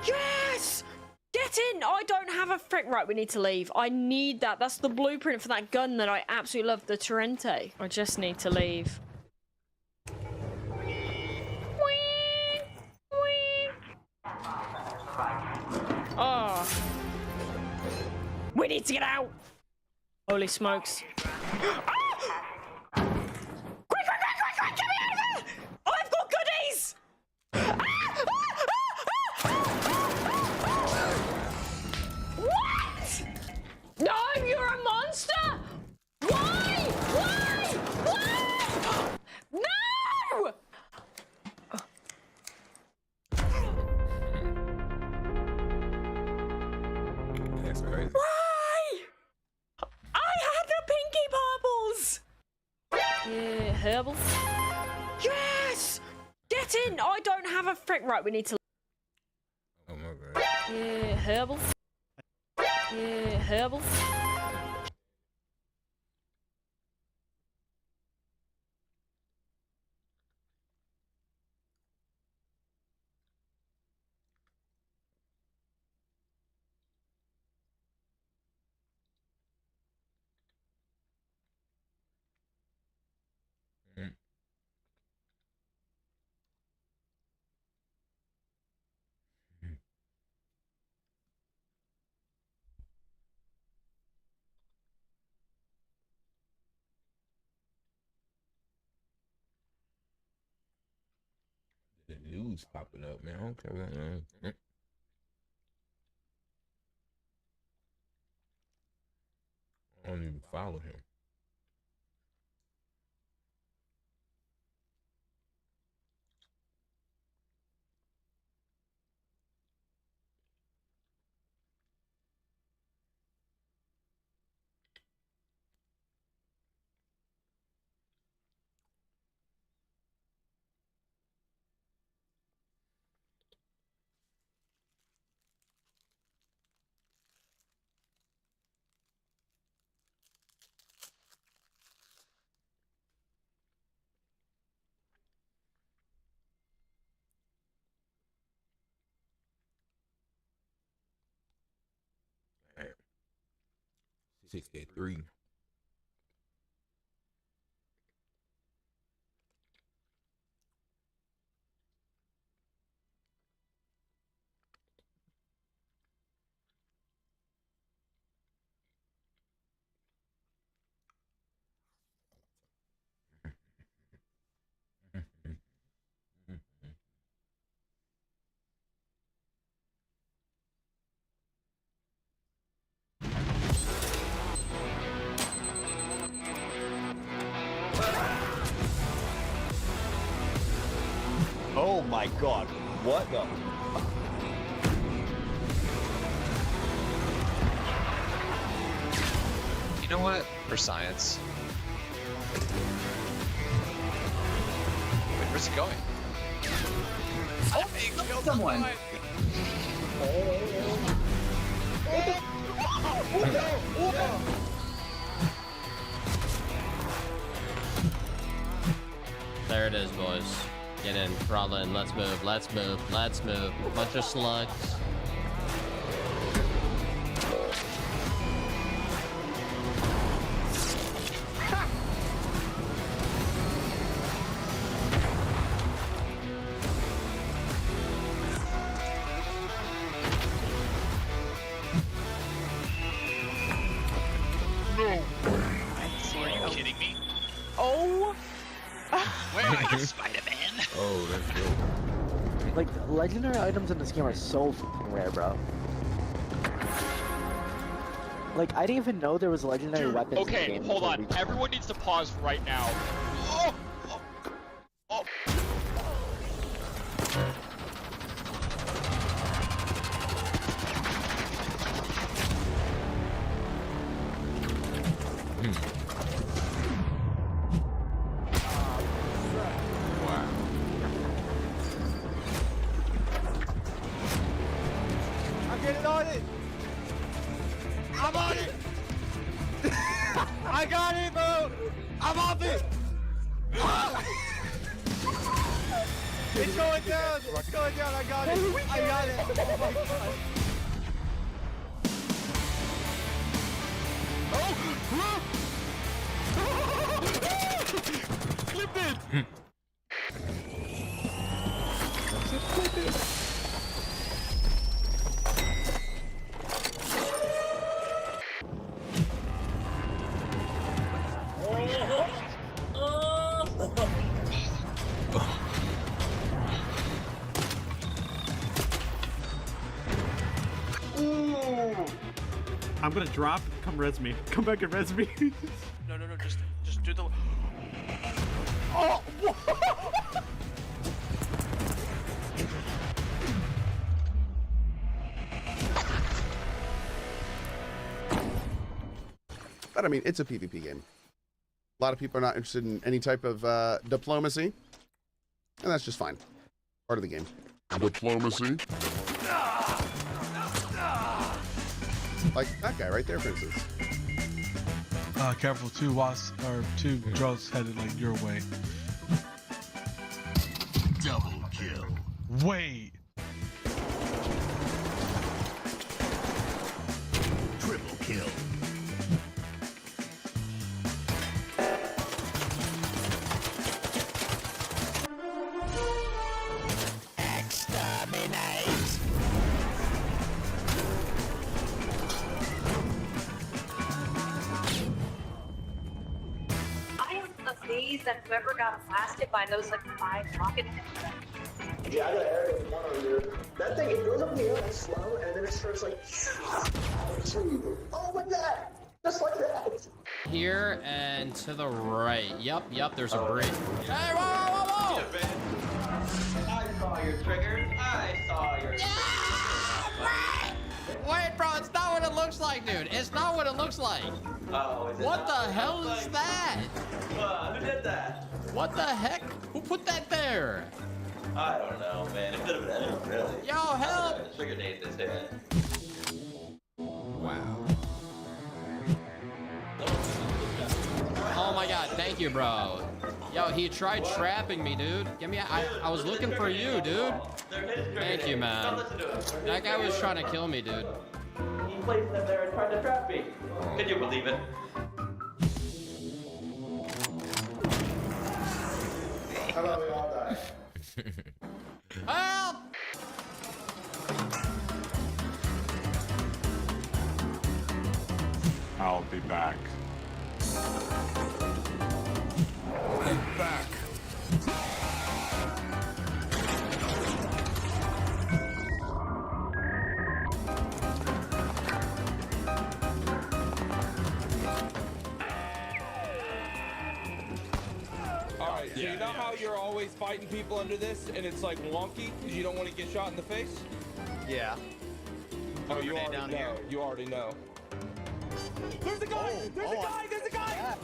Yes! Get in! I don't have a frick. Right, we need to leave. I need that. That's the blueprint for that gun that I absolutely love, the Torrente. I just need to leave. Oh. We need to get out! Holy smokes. Quick, get me out of here! I've got goodies! What? No, you're a monster! Why? No! That's crazy. Why? I had the pinky purples! Yeah, herbal. Yes! Get in! I don't have a frick. Right, we need to. Oh my god. Yeah, herbal. Yeah, herbal. The news popping up, man. I don't care about that. I don't even follow him. Damn. 63. Oh my god. What the? You know what? For science. Wait, where's it going? Oh, killed someone. There it is, boys. Get in, throttle in. Let's move. Let's move. Let's move. Bunch of slugs. Are you kidding me? Oh! Where are you, Spider-Man? Oh, that's dope. Like, legendary items in this game are so f***ing rare, bro. Like, I didn't even know there was legendary weapons in the Okay, game. hold on. Everyone needs to pause right now. Oh! Oh! I'm getting on it. I'm on it. I got it, bro. I'm off it. It's going down. It's going down. I got it. I got it. Oh my god. Clip it. I'm gonna drop. Come res me. Come back and res me. No, just do the. Oh! But I mean, it's a PvP game. A lot of people are not interested in any type of diplomacy, and that's just fine. Part of the game. Diplomacy. Like that guy right there, for instance. Careful, two drones headed like your way. Double kill. Wait. Triple kill. Exterminate. These and whoever got blasted by those like 5 rocket. Yeah, I got area 1 on here. That thing, it goes up in the air and slow, and then it starts like. Oh my god! Just like that! Here and to the right. Yep, there's a bridge. Hey, whoa! I saw your trigger. I saw your Wait, bro, it's not what it looks like, dude. It's not what it looks like. Oh, is it What the not? hell is that? Who did that? What the heck? Who put that there? I don't know, man. It could have been anyone, really. Yo, help! Trigger date this head. Wow. Oh my god, thank you, bro. Yo, he tried trapping me, dude. Give me I was looking for you, dude. Thank you, man. That guy was trying to kill me, dude. He placed them there and tried to trap me. Can you believe it? How about we all die? Help! I'll be back. I'm back. Alright, so you know how you're always fighting people under this and it's like wonky because you don't want to get shot in the face? Yeah. Oh, you already down know. here. You already know. There's a guy! There's a guy! There's a guy!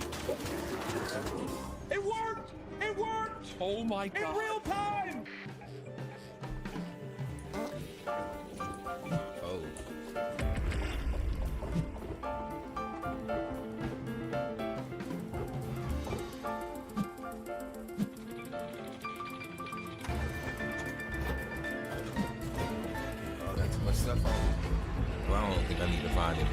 It worked! It worked! Oh my god. In real time! Oh. Oh, got too much stuff on. Well, I don't think I need to find him.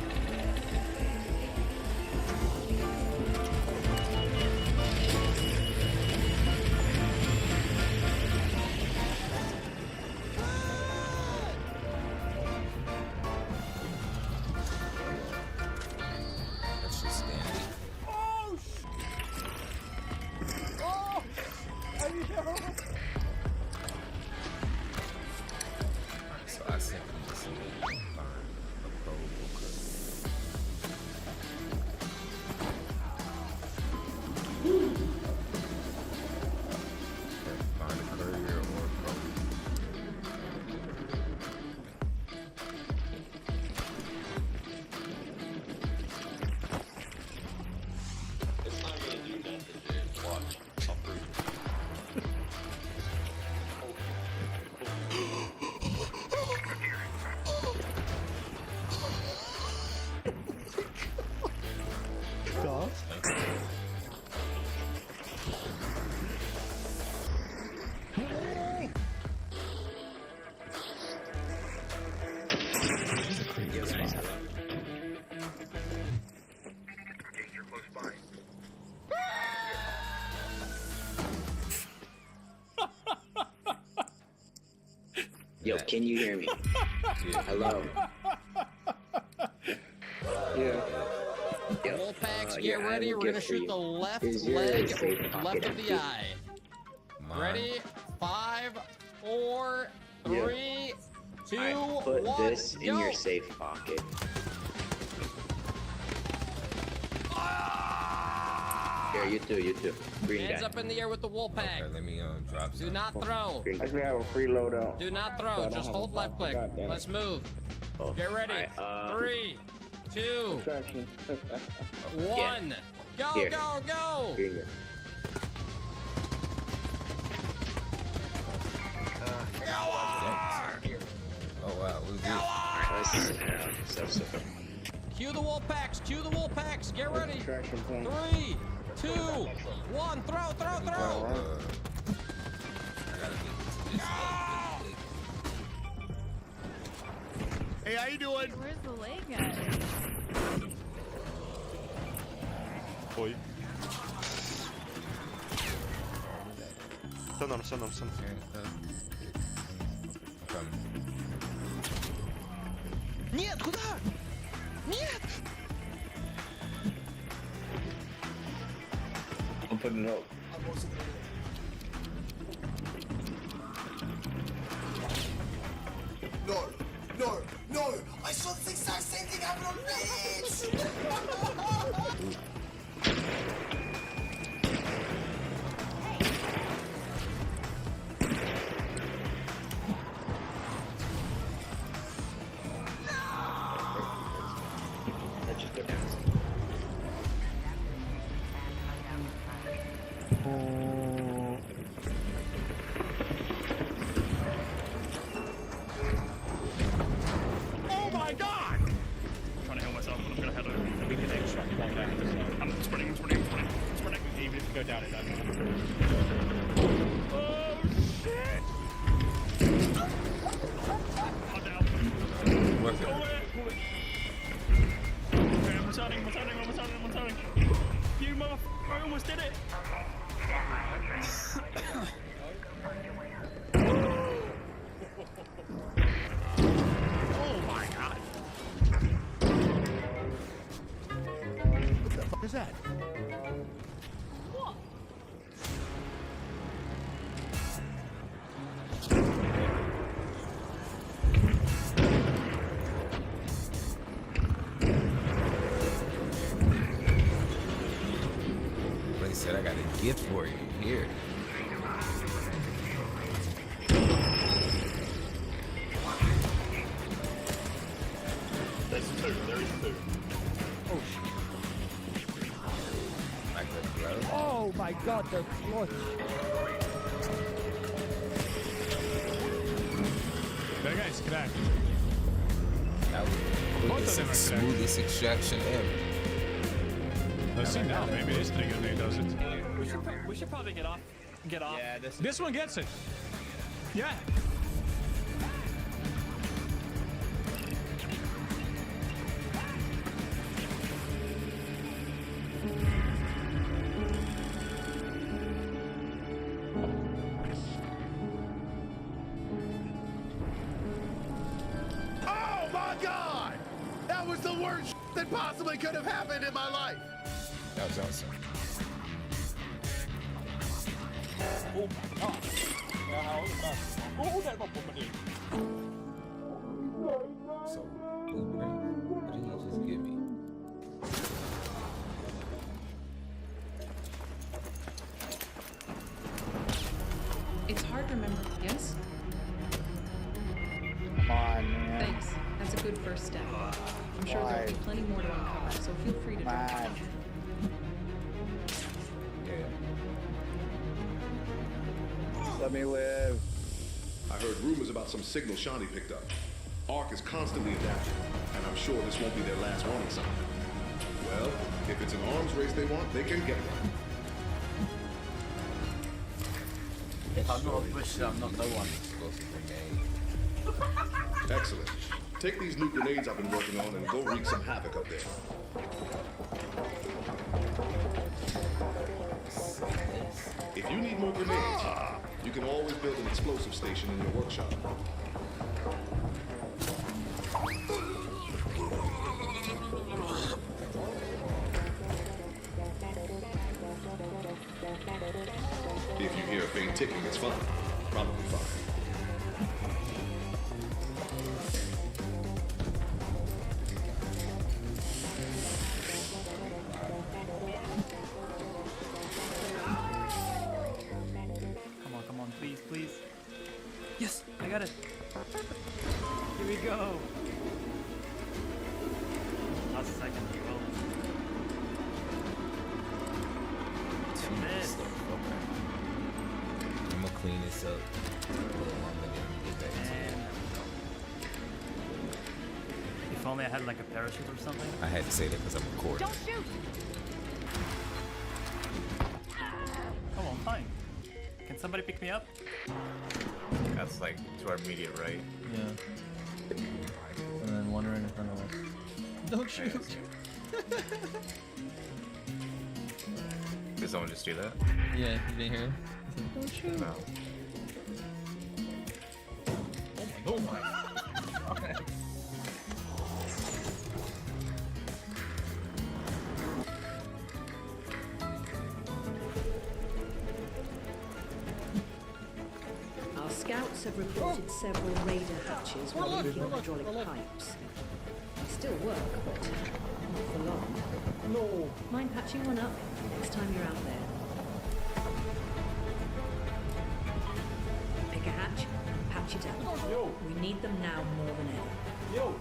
That's just standing. Oh, Oh! I need help! So I simply just need to find a provoker. Find a courier or a provoker. It's not gonna do nothing, dude. Watch. I'll prove it. Yo, can you hear me? Hello. Yeah. Wolfpacks, get ready. We're gonna shoot the left leg, left of the eye. Ready? 5, 4, 3, 2, Put 1. this in your safe pocket. Here, you too. Green Hands guy. up in the air with the Wolfpack. Okay, let me drop. Do not throw. Actually, I have a free loadout. Do not throw. Just hold left click. Let's move. Get ready. 3, 2, 1. Go, Here. go, go. Here. Oh wow, who's this? Cue the Wolfpacks. Cue the Wolfpacks. Get ready. 3, 2, 1. Throw. Hey, how you doing? Where's the leg at? Boy. Stun him. Нет, куда? Нет! I'm putting it up. No! I saw the exact same thing happen on me! Oh my god! I'm trying to heal myself, but I'm gonna head over. We can extract one down. I'm sprinting. Even if you go down, it doesn't. Oh shit! I'm down. What's it? Pull it. Okay, I'm returning. You motherfucker, I almost did it! Oh my god! What the fuck is that? What? They said I got a gift for you here. There's two. There is two. Oh shit. Like the glove. Oh my god, they're clutch. That guy's cracked. That was the quickest, smoothest extraction ever. Let's see now. Maybe this thing does it. We should probably get off. Yeah, this one gets it. Yeah. Oh my god! That was the worst that possibly could have happened in my life. That was awesome. Oh my god. That was So, what did you just give me? It's hard to remember. Yes? Come on, man. Thanks. That's a good first step. I'm sure there'll be plenty more to uncover, so feel free to drop Man. Let me live. I heard rumors about some signal Shawnee picked up. ARC is constantly adapting, and I'm sure this won't be their last warning sign. Well, if it's an arms race they want, they can get one. If I'm not a pusher, I'm not no one. Excellent. Take these new grenades I've been working on and go wreak some havoc up there. If you need more grenades, you can always build an explosive station in your workshop. ticking. It's fine. Probably fine. Come on, please, please. Yes, I got it. Here we go. Last second, you will. Missed. I'm gonna clean this up. Get back to it. If only I had like a parachute or something. I had to say that because I'm recording. Don't shoot! Oh, I'm fine. Can somebody pick me up? That's like to our immediate right. Yeah. And then one right in front of us. Don't shoot. Did someone just do that? Yeah, you didn't hear? Don't shoot. No. Oh my. Okay. Our scouts have reported several radar hatches while moving hydraulic pipes. They still work, but not for long. No. Mind patching one up next time you're out there. Pick a hatch and patch it up. Yo. We need them now more than ever. Yo.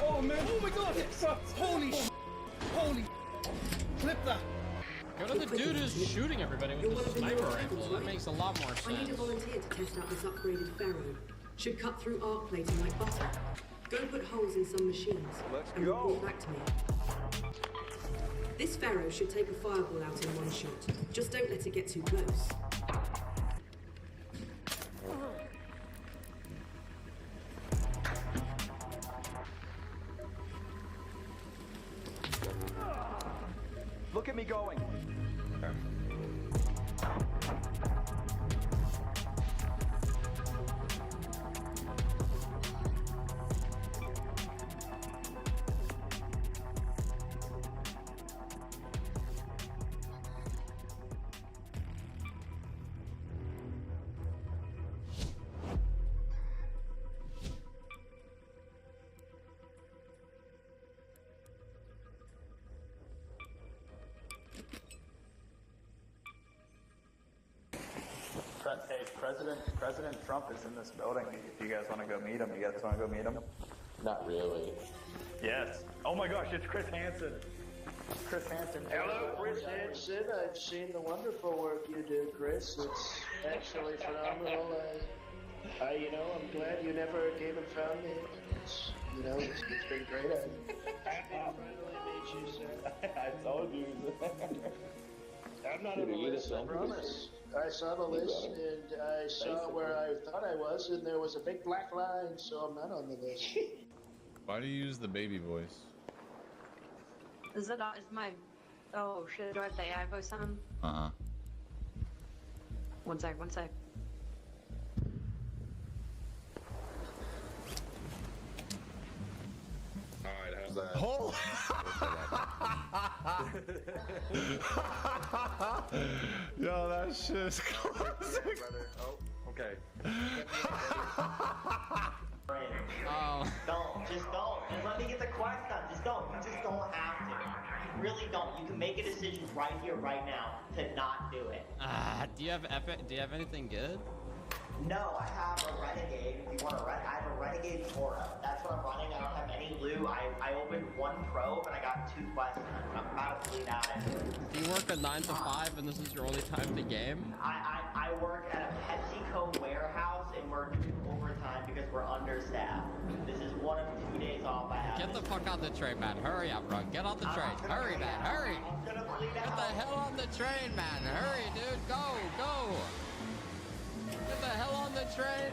Oh man! Oh my God! Holy! Holy! Clip that! Go to the dude who's shooting everybody with the sniper rifle. That makes a lot more I need a sense. volunteer to test out this upgraded Pharaoh. Should cut through arc plating like butter. Go put holes in some machines. And report back to me. This Pharaoh should take a fireball out in one shot. Just don't let it get too close. Look at me going. Hey, President Trump is in this building. If you guys want to go meet him, Not really. Yes. Oh my gosh, it's Chris Hansen. Chris Hansen. Hello, Chris Hansen. I've seen the wonderful work you do, Chris. It's actually phenomenal. I'm glad you never came and found me. It's been great. I finally meet you, sir. I told you. I'm not on the list, I promise. I saw the list, and I saw where I thought I was, and there was a big black line, so I'm not on the list. Why do you use the baby voice? Is my... Oh, shit, do I have the AI voice on? Uh-huh. One sec. Alright, how's that? Oh! Yo, that shit is classic. Oh, okay. Oh. Just let me get the quest done. You just don't have to. You really don't. You can make a decision right here, right now, to not do it. Do you have anything good? No, I have a renegade. If you want to I have a renegade Torah. That's what I'm running. I don't have any loot. I opened one probe and I got 2 quests done. I'm about to bleed out it. Do you work a 9 to 5 and this is your only time to game? I work at a PepsiCo warehouse and we're doing overtime because we're understaffed. This is one of 2 days off I have. Get the fuck on the train, man. Hurry up, bro. Get on the train. Hurry, man. Hurry. Get the hell on the train, man. Hurry, dude. Go. Get the hell on the train.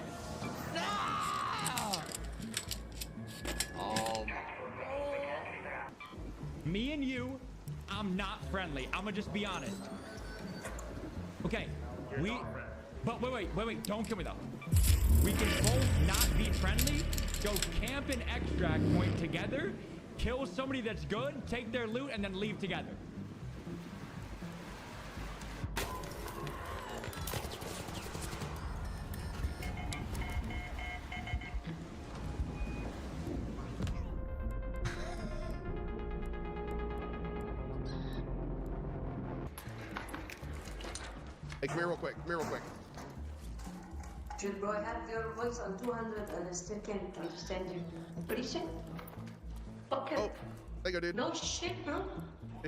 No! Oh. Me and you, I'm not friendly. I'ma just be honest. Okay, but wait, don't kill me though. We can both not be friendly, go camp an extract point together, kill somebody that's good, take their loot, and then leave together. Hey, come here real quick. Come here real quick. Dude, bro, I have your voice on 200 and I still can't understand you. What do you say? Okay. Oh, there you go, dude. No shit, bro.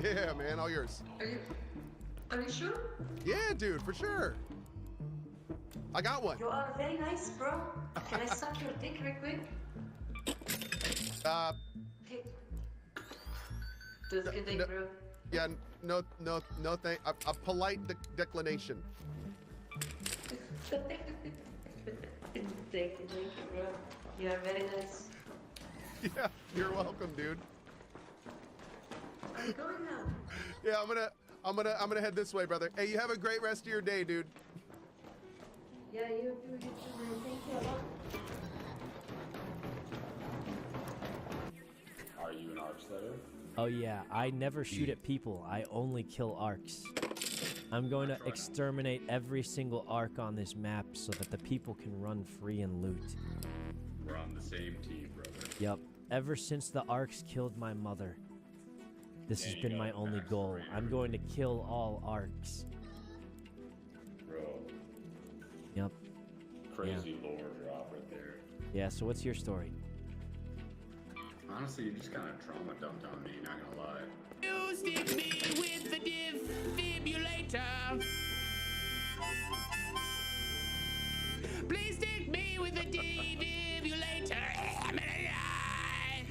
Yeah, man, all yours. Are you sure? Yeah, dude, for sure. I got one. You are very nice, bro. Can I suck your dick real quick? Okay. Just kidding, bro. Yeah, no, thank. A polite declination. Thank you, bro. You are very nice. Yeah, you're welcome, dude. I'm going now. Yeah, I'm gonna head this way, brother. Hey, you have a great rest of your day, dude. Yeah, you too, man. Thank you a lot. Are you an arc setter? Oh yeah, I never shoot at people. I only kill arcs. I'm going to exterminate every single arc on this map so that the people can run free and loot. We're on the same team, brother. Yep. Ever since the arcs killed my mother, this has been my only goal. I'm going to kill all arcs. Bro. Yep. Crazy lore drop right there. Yeah, so what's your story? Honestly, you just kind of trauma dumped on me, not gonna lie. You stick me with the defibrillator. Please stick me with the defibrillator. I'm alive.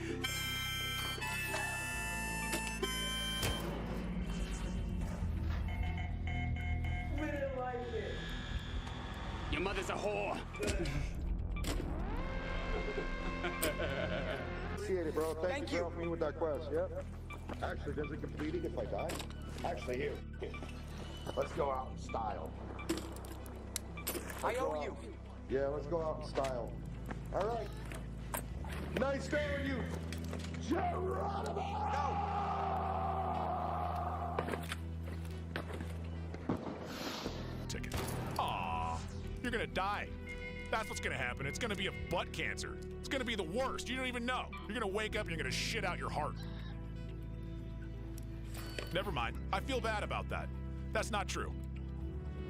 Your mother's a whore. Appreciate it, bro. Thank you for helping me with that quest. Yep. Actually, does it completing if I die? Actually, here. Let's go out in style. I owe you. Yeah, let's go out in style. All right. Nice knowing you, Geronimo. Ticket. Aw, you're gonna die. That's what's gonna happen. It's gonna be a butt cancer. It's gonna be the worst. You don't even know. You're gonna wake up and you're gonna shit out your heart. Never mind. I feel bad about that. That's not true.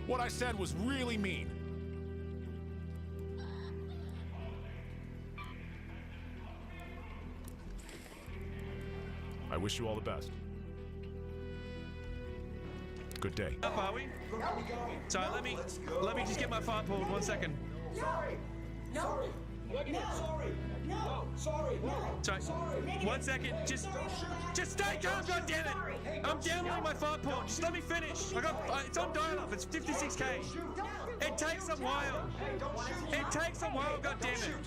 What I said was really mean. I wish you all the best. Good day. Up are we? Sorry, let me just get my fart pulled 1 second. Sorry. No. Sorry. No. Sorry. Sorry. 1 second. Just stay calm, goddammit! I'm downloading my fart porn. Just let me finish. It's on dial-up. It's 56K. It takes a while. It takes a while, goddammit.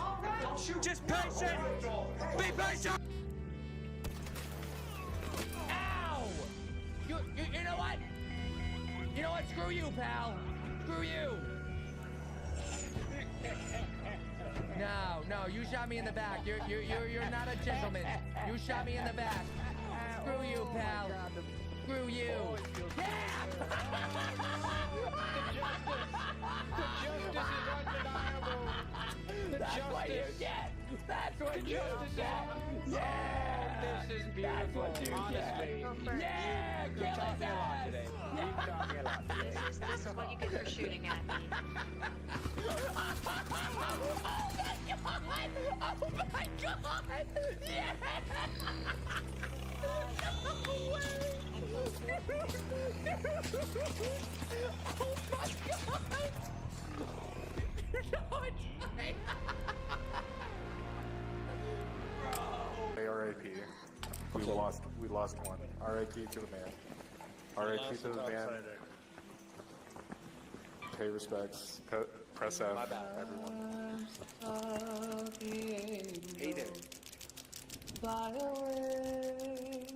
Just patient. Be patient. Ow! You know what? You know what? Screw you, pal. Screw you. No, you shot me in the back. You're not a gentleman. You shot me in the back. Screw you, pal. Screw you. Yeah! The justice is undeniable. That's what you get. That's what you get. Yeah! This is beautiful. That's what you get. Yeah! Kill his ass! You've taught me a lot today. This is what you get for shooting at me. Oh my god! Yeah! No way! Oh my god! RIP. We lost one. RIP to the man. RIP to the man. Pay respects. Press F. Everyone. Hey there. Fly away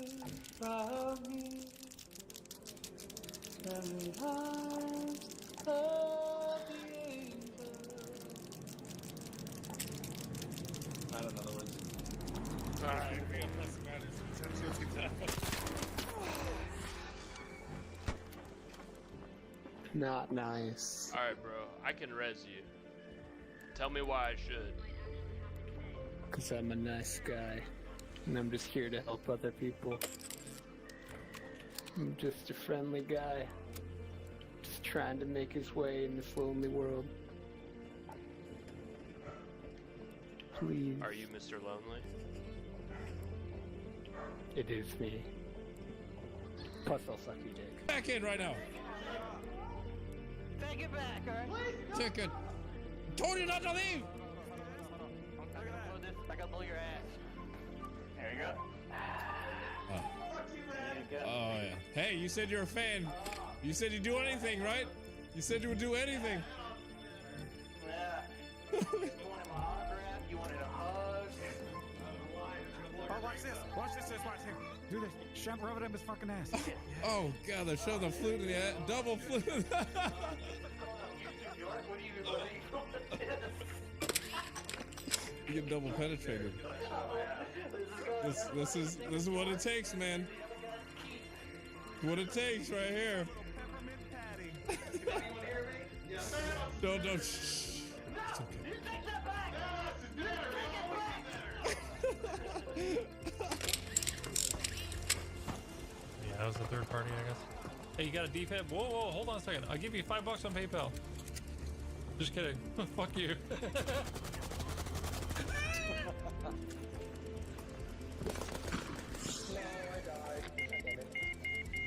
from me. Many times of the angel. I don't know the words. Not nice. Alright, bro. I can res you. Tell me why I should. Because I'm a nice guy. And I'm just here to help other people. I'm just a friendly guy. Just trying to make his way in this lonely world. Please. Are you Mr. Lonely? It is me. Plus, I'll suck your dick. Back in right now. Take it back, alright? Take it. Told you not to leave. I gotta blow your ass. There you go. Oh yeah. Hey, you said you're a fan. You said you'd do anything, right? You said you would do anything. Yeah. You wanted my autograph? You wanted a hug? Oh, watch this. Watch this. Just watch him. Do this. Shove, rub it up his fucking ass. Oh god, they're showing the flute in the ass. Double flute. You get double penetrated. This is what it takes, man. What it takes right here. Don't. Shh. It's okay. Yeah, that was the third party, I guess. Hey, you got a defib? Whoa, hold on a second. I'll give you $5 on PayPal. Just kidding. Fuck you.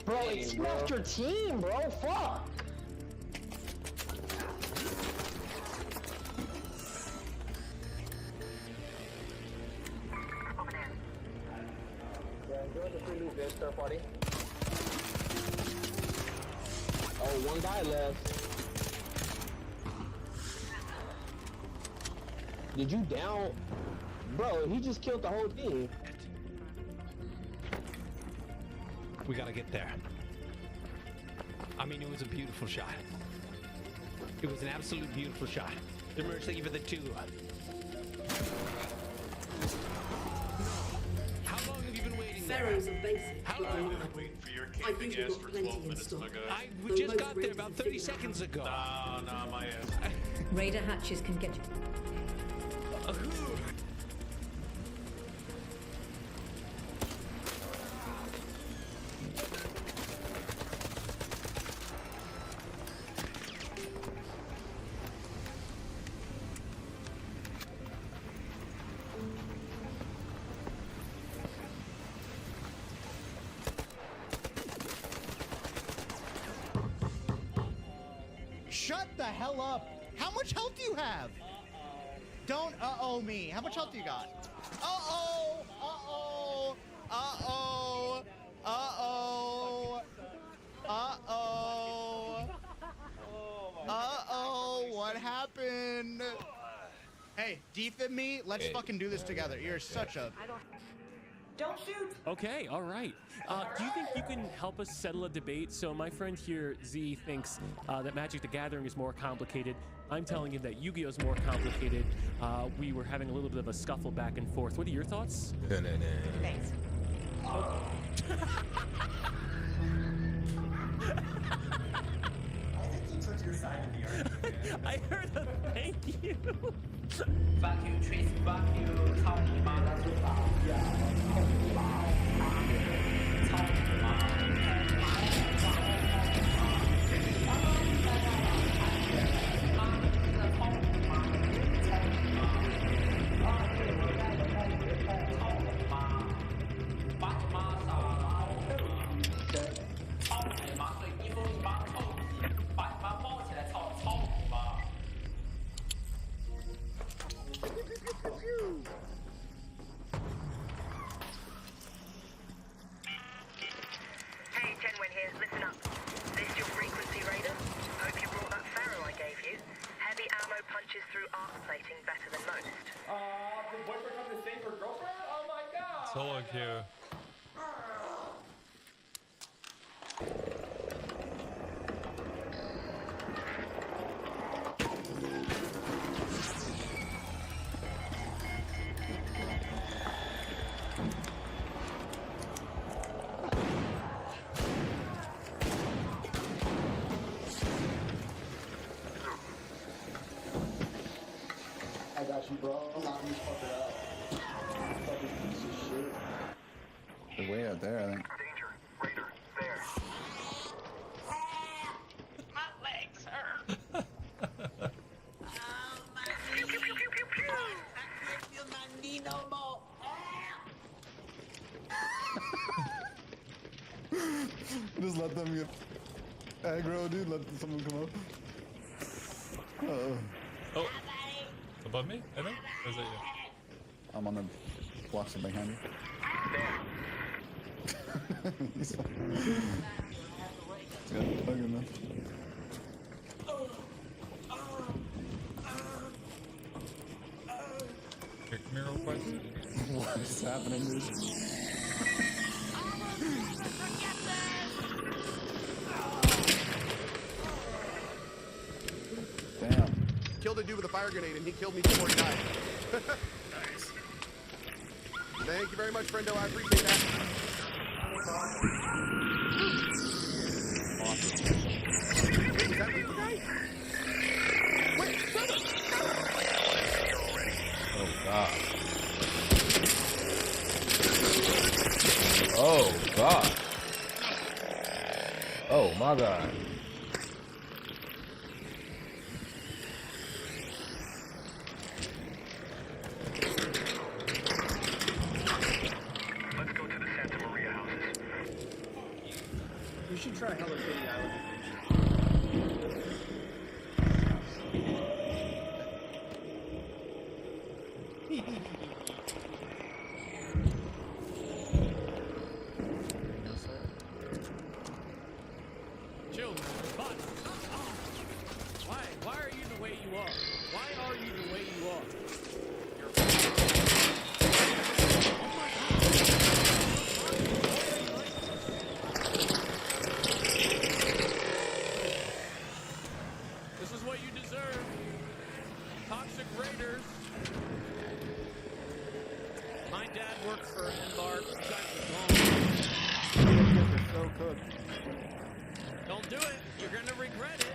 Bro, it's not your team, bro. Fuck. Yeah, enjoy the free loot, bitch. Third party. Oh, one guy left. Did you down? Bro, he just killed the whole team. We gotta get there. I mean, it was a beautiful shot. It was an absolute beautiful shot. The mercy for the two. How long have you been waiting there? Pharaohs are basic. How long? Waiting for your I think camping you've ass got for plenty 12 in minutes, stock. my guy. We just got there about 30 seconds ago. No, my ass. Raider hatches can get you. Shut the hell up! How much health do you have? Don't uh-oh me. How much health do you got? Uh-oh! Uh-oh! Uh-oh! Uh-oh! Uh-oh! Uh-oh! What happened? Hey, defib me. Let's fucking do this together. You're such a... Don't shoot! Okay, all right. Do you think you can help us settle a debate? So my friend here, Z, thinks that Magic the Gathering is more complicated. I'm telling him that Yu-Gi-Oh is more complicated. We were having a little bit of a scuffle back and forth. What are your thoughts? Thanks. Oh. I think you took your side of the argument. I heard a thank you. Fuck you, Tris. Fuck you. 操你妈的知道呀！操你妈！操你妈！把你妈杀了！操你妈！对，衣服你妈臭屁！把你妈抱起来，操你妈！ Hey, Tenwin here. Listen up. This your frequency raider? Hope you brought that Pharaoh I gave you. Heavy ammo punches through arc plating better than most. Did boyfriend come to stay for girlfriend? Oh my god! Solo queue. I got you, bro. I'm not these fucker out. Fucking piece of shit. They're way out there, I think. Danger. Raider. There. My leg. no more. Just let them get aggro, dude. Let someone come up. Oh. Above me, I think? Or is that you? I'm on the blocks behind you. He's got bugging man. Here, come here real quick. What is happening, dude? Damn. Killed a dude with a fire grenade and he killed me before he died. Nice. Thank you very much, friendo. I appreciate that. Awesome. Wait, is that the guy? Wait, Oh, God. Oh, God. Oh, my God. Let's go to the Santa Maria houses. We should try Hello Kitty Island. Chill, but why are you the way you are? Why are you the way you are? This is what you deserve. Toxic Raiders. My dad worked for Embark. So cooked. Don't do it. You're gonna regret it.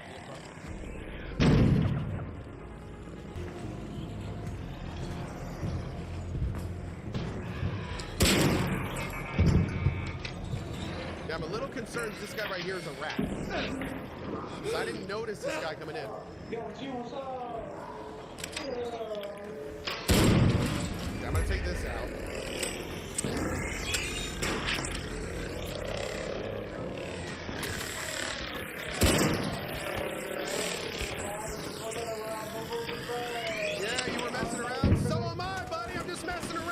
Yeah, I'm a little concerned this guy right here is a rat. So I didn't notice this guy coming in. Yeah, I'm gonna take this out. Yeah, you were messing around. So am I, buddy. I'm just messing around.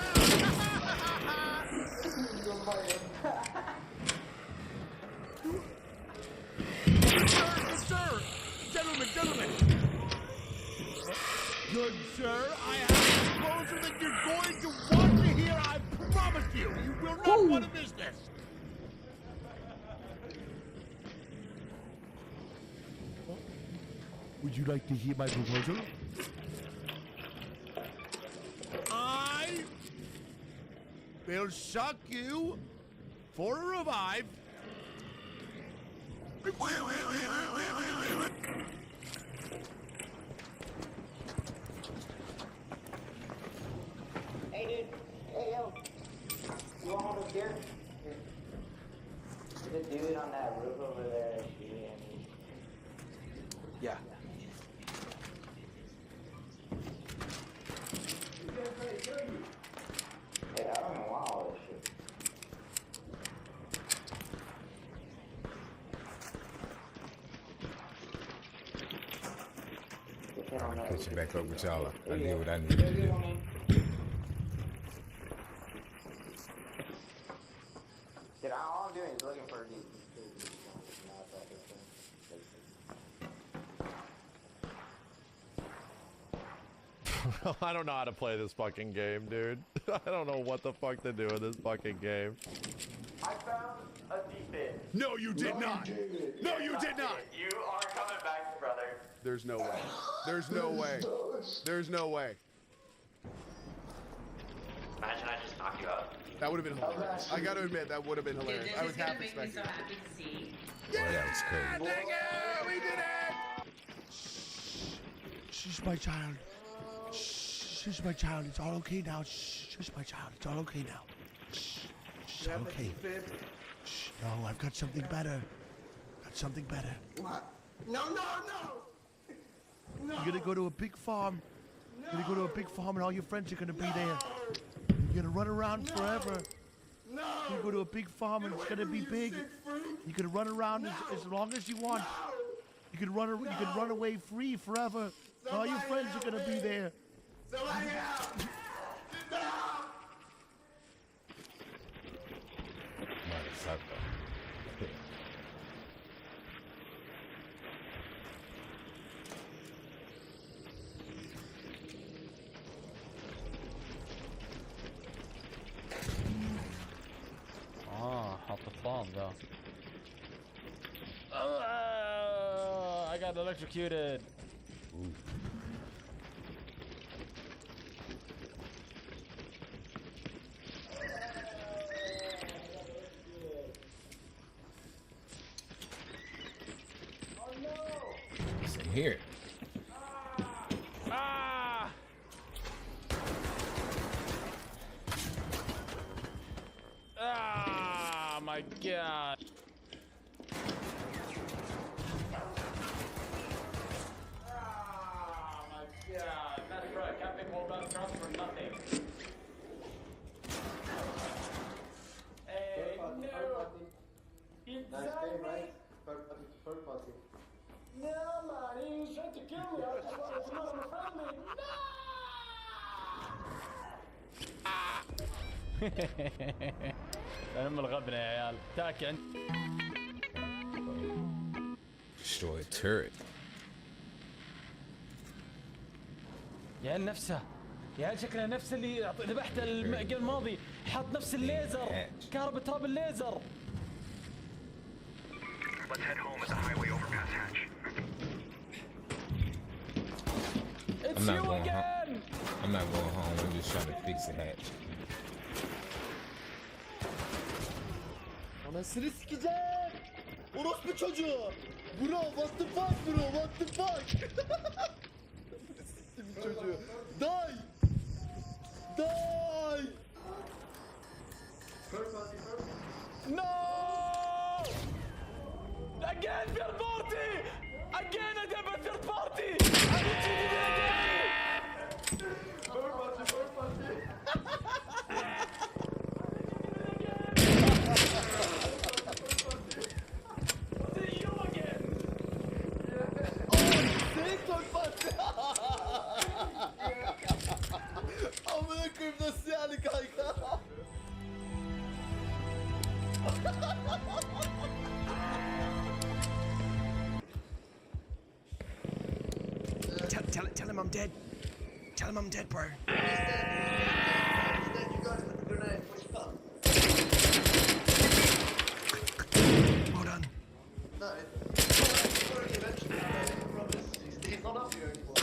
Sir, gentlemen. Good sir, I have a proposal that you're going to want to hear. I promise you, you will not want to miss this. Would you like to hear my proposal? I will suck you for a revive. Hey, dude. Hey, yo. You want one of those beer? Here. The dude on that roof over there is shooting at me. Yeah. Hey, I don't know why all this shit. Catch you back up with y'all. I did what I needed to do. Dude, all I'm doing is looking for these. I don't know how to play this fucking game, dude. I don't know what the fuck to do in this fucking game. I found a defib. No, you did not. No, you did not. You are coming back, brother. There's no way. There's no way. There's no way. Imagine I just knocked you out. That would have been hilarious. I gotta admit, that would have been hilarious. I was half expecting. Yeah, that was crazy. Dang it! We did it! She's my child. She's my child. It's all okay now. She's my child. It's all okay now. It's all okay. Shh, no, I've got something better. Got something better. What? No. You're gonna go to a big farm. You're gonna go to a big farm and all your friends are gonna be there. You're gonna run around forever. No! You go to a big farm and it's gonna be big. You can run around as long as you want. You can run away free forever. All your friends are gonna be there. Somebody help! Ah, had the farm though. I got electrocuted. Ooh. It's in here. Ah! Ah, my God. Yeah, that's right. Can't make all that stuff for nothing. Hey, no. Nice game, right? Third party. No, man, he was trying to kill me. I just wanted to know I'm friendly. أنا الغبنة يا عيال. تاكي عند. Destroy a turret. يا عيال نفسه. يا عيال شكلها نفس اللي ذبحته الجيم الماضي. حط نفس الليزر. كهرباء تراب الليزر. Let's head home at the highway overpass hatch. It's you again! I'm not going home. I'm just trying to fix the hatch. Anasını sikeceğim. Orospu çocuğu. Bro, what the fuck bro, what the fuck? Siktim çocuğu. Die. Die. No! Again, third party! Again, I have a third party! I need to do it again! Third party. You again! Senin third party. Amına koyayım nasıl yani kanka? Tell him I'm dead. Tell him I'm dead, bro. Well done. No, he's not up here anymore.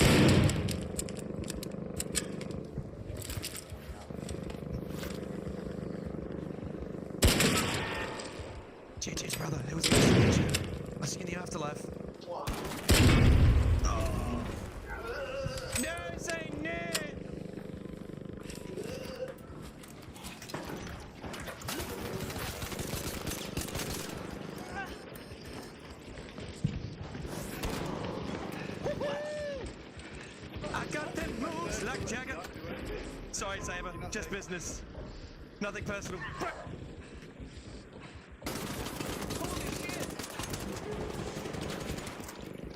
Cheers, brother. It was nice to meet you. I'll see you in the afterlife. No, say no! I got them moves like Jagger. Sorry, Saber. Just business. Nothing personal.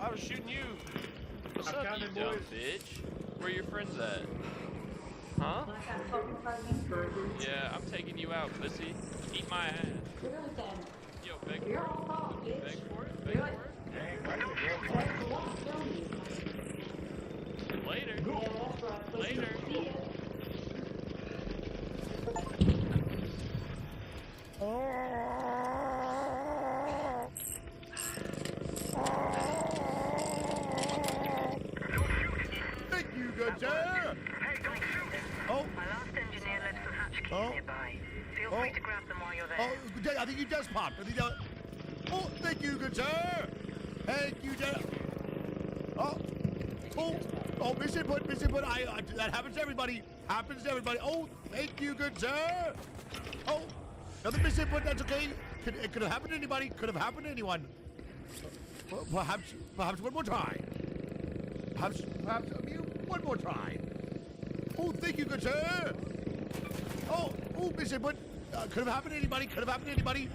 I was shooting you. What's up, you dumb bitch? Where your friends at? Huh? Yeah, I'm taking you out, pussy. Eat my ass. Yo, beg for it. Beg for it. Beg for it. Later. Later. Thank you, good sir. Hey, don't shoot! Oh. My last engineer left some hatch keys nearby. Feel free to grab them while you're there. Oh, I think he just popped. I think that... Oh, thank you, good sir. Thank you, sir. Oh. Oh, miss it, but that happens to everybody. Happens to everybody. Oh, thank you, good sir. Oh, another miss it, but that's okay. It could have happened to anybody. Could have happened to anyone. Well, perhaps one more time. Perhaps you. One more try. Oh, thank you, good sir. Oh, Bishop, but could have happened to anybody. Could have happened to anybody.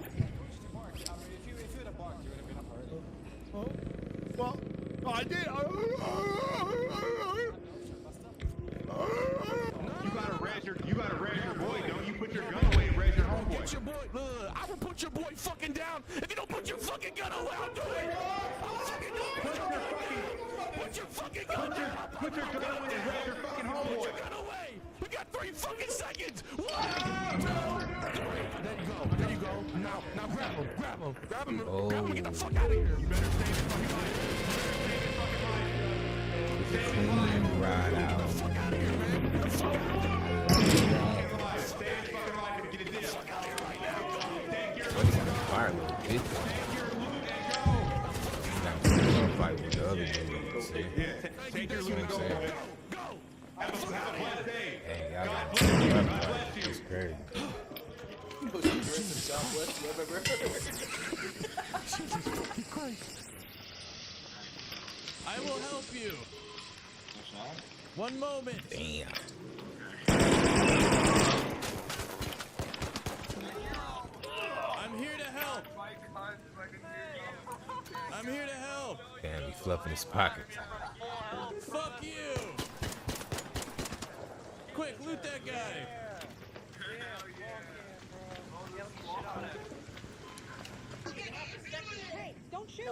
Oh, well, no, I did. You gotta raise your boy, don't you? Put your gun away and raise your homeboy. Get your boy. I will put your boy fucking down. If you don't put your fucking gun away, I'll do it. I'll fucking do it. Put your fucking gun down. Put your gun away and raise your fucking homeboy. Put your gun away. We got 3 fucking seconds. 1, 2, 3. There you go. There you go. Now grab him. Grab him. Grab him. Oh. Grab him and get the fuck out of here. You better stay in fucking line. Clean ride out. Get the fuck out of here, man. Get the fuck out of here. Fire little bitch. He's not gonna fight with the other dude. See? Take your loot and go. Have a blessed day. Hey, y'all got It's crazy. I will help you. 1 moment. Damn. I'm here to help. I'm here to help. Damn, he fluffing his pockets. Fuck you. Quick, loot that guy. Hey, don't shoot!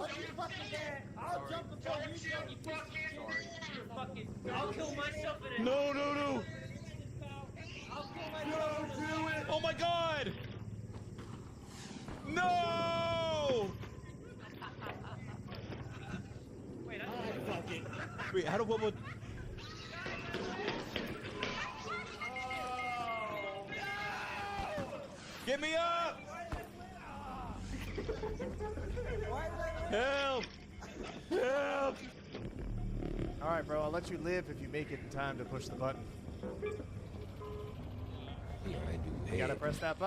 I'll jump before you jump, you fucking... I'll kill myself in it. No. I'll kill myself in it. Oh my god. No. Wait, Wait, how do what? Get me up! Help! Help! All right, bro. I'll let you live if you make it in time to push the button. Yeah, I do. You gotta press that button.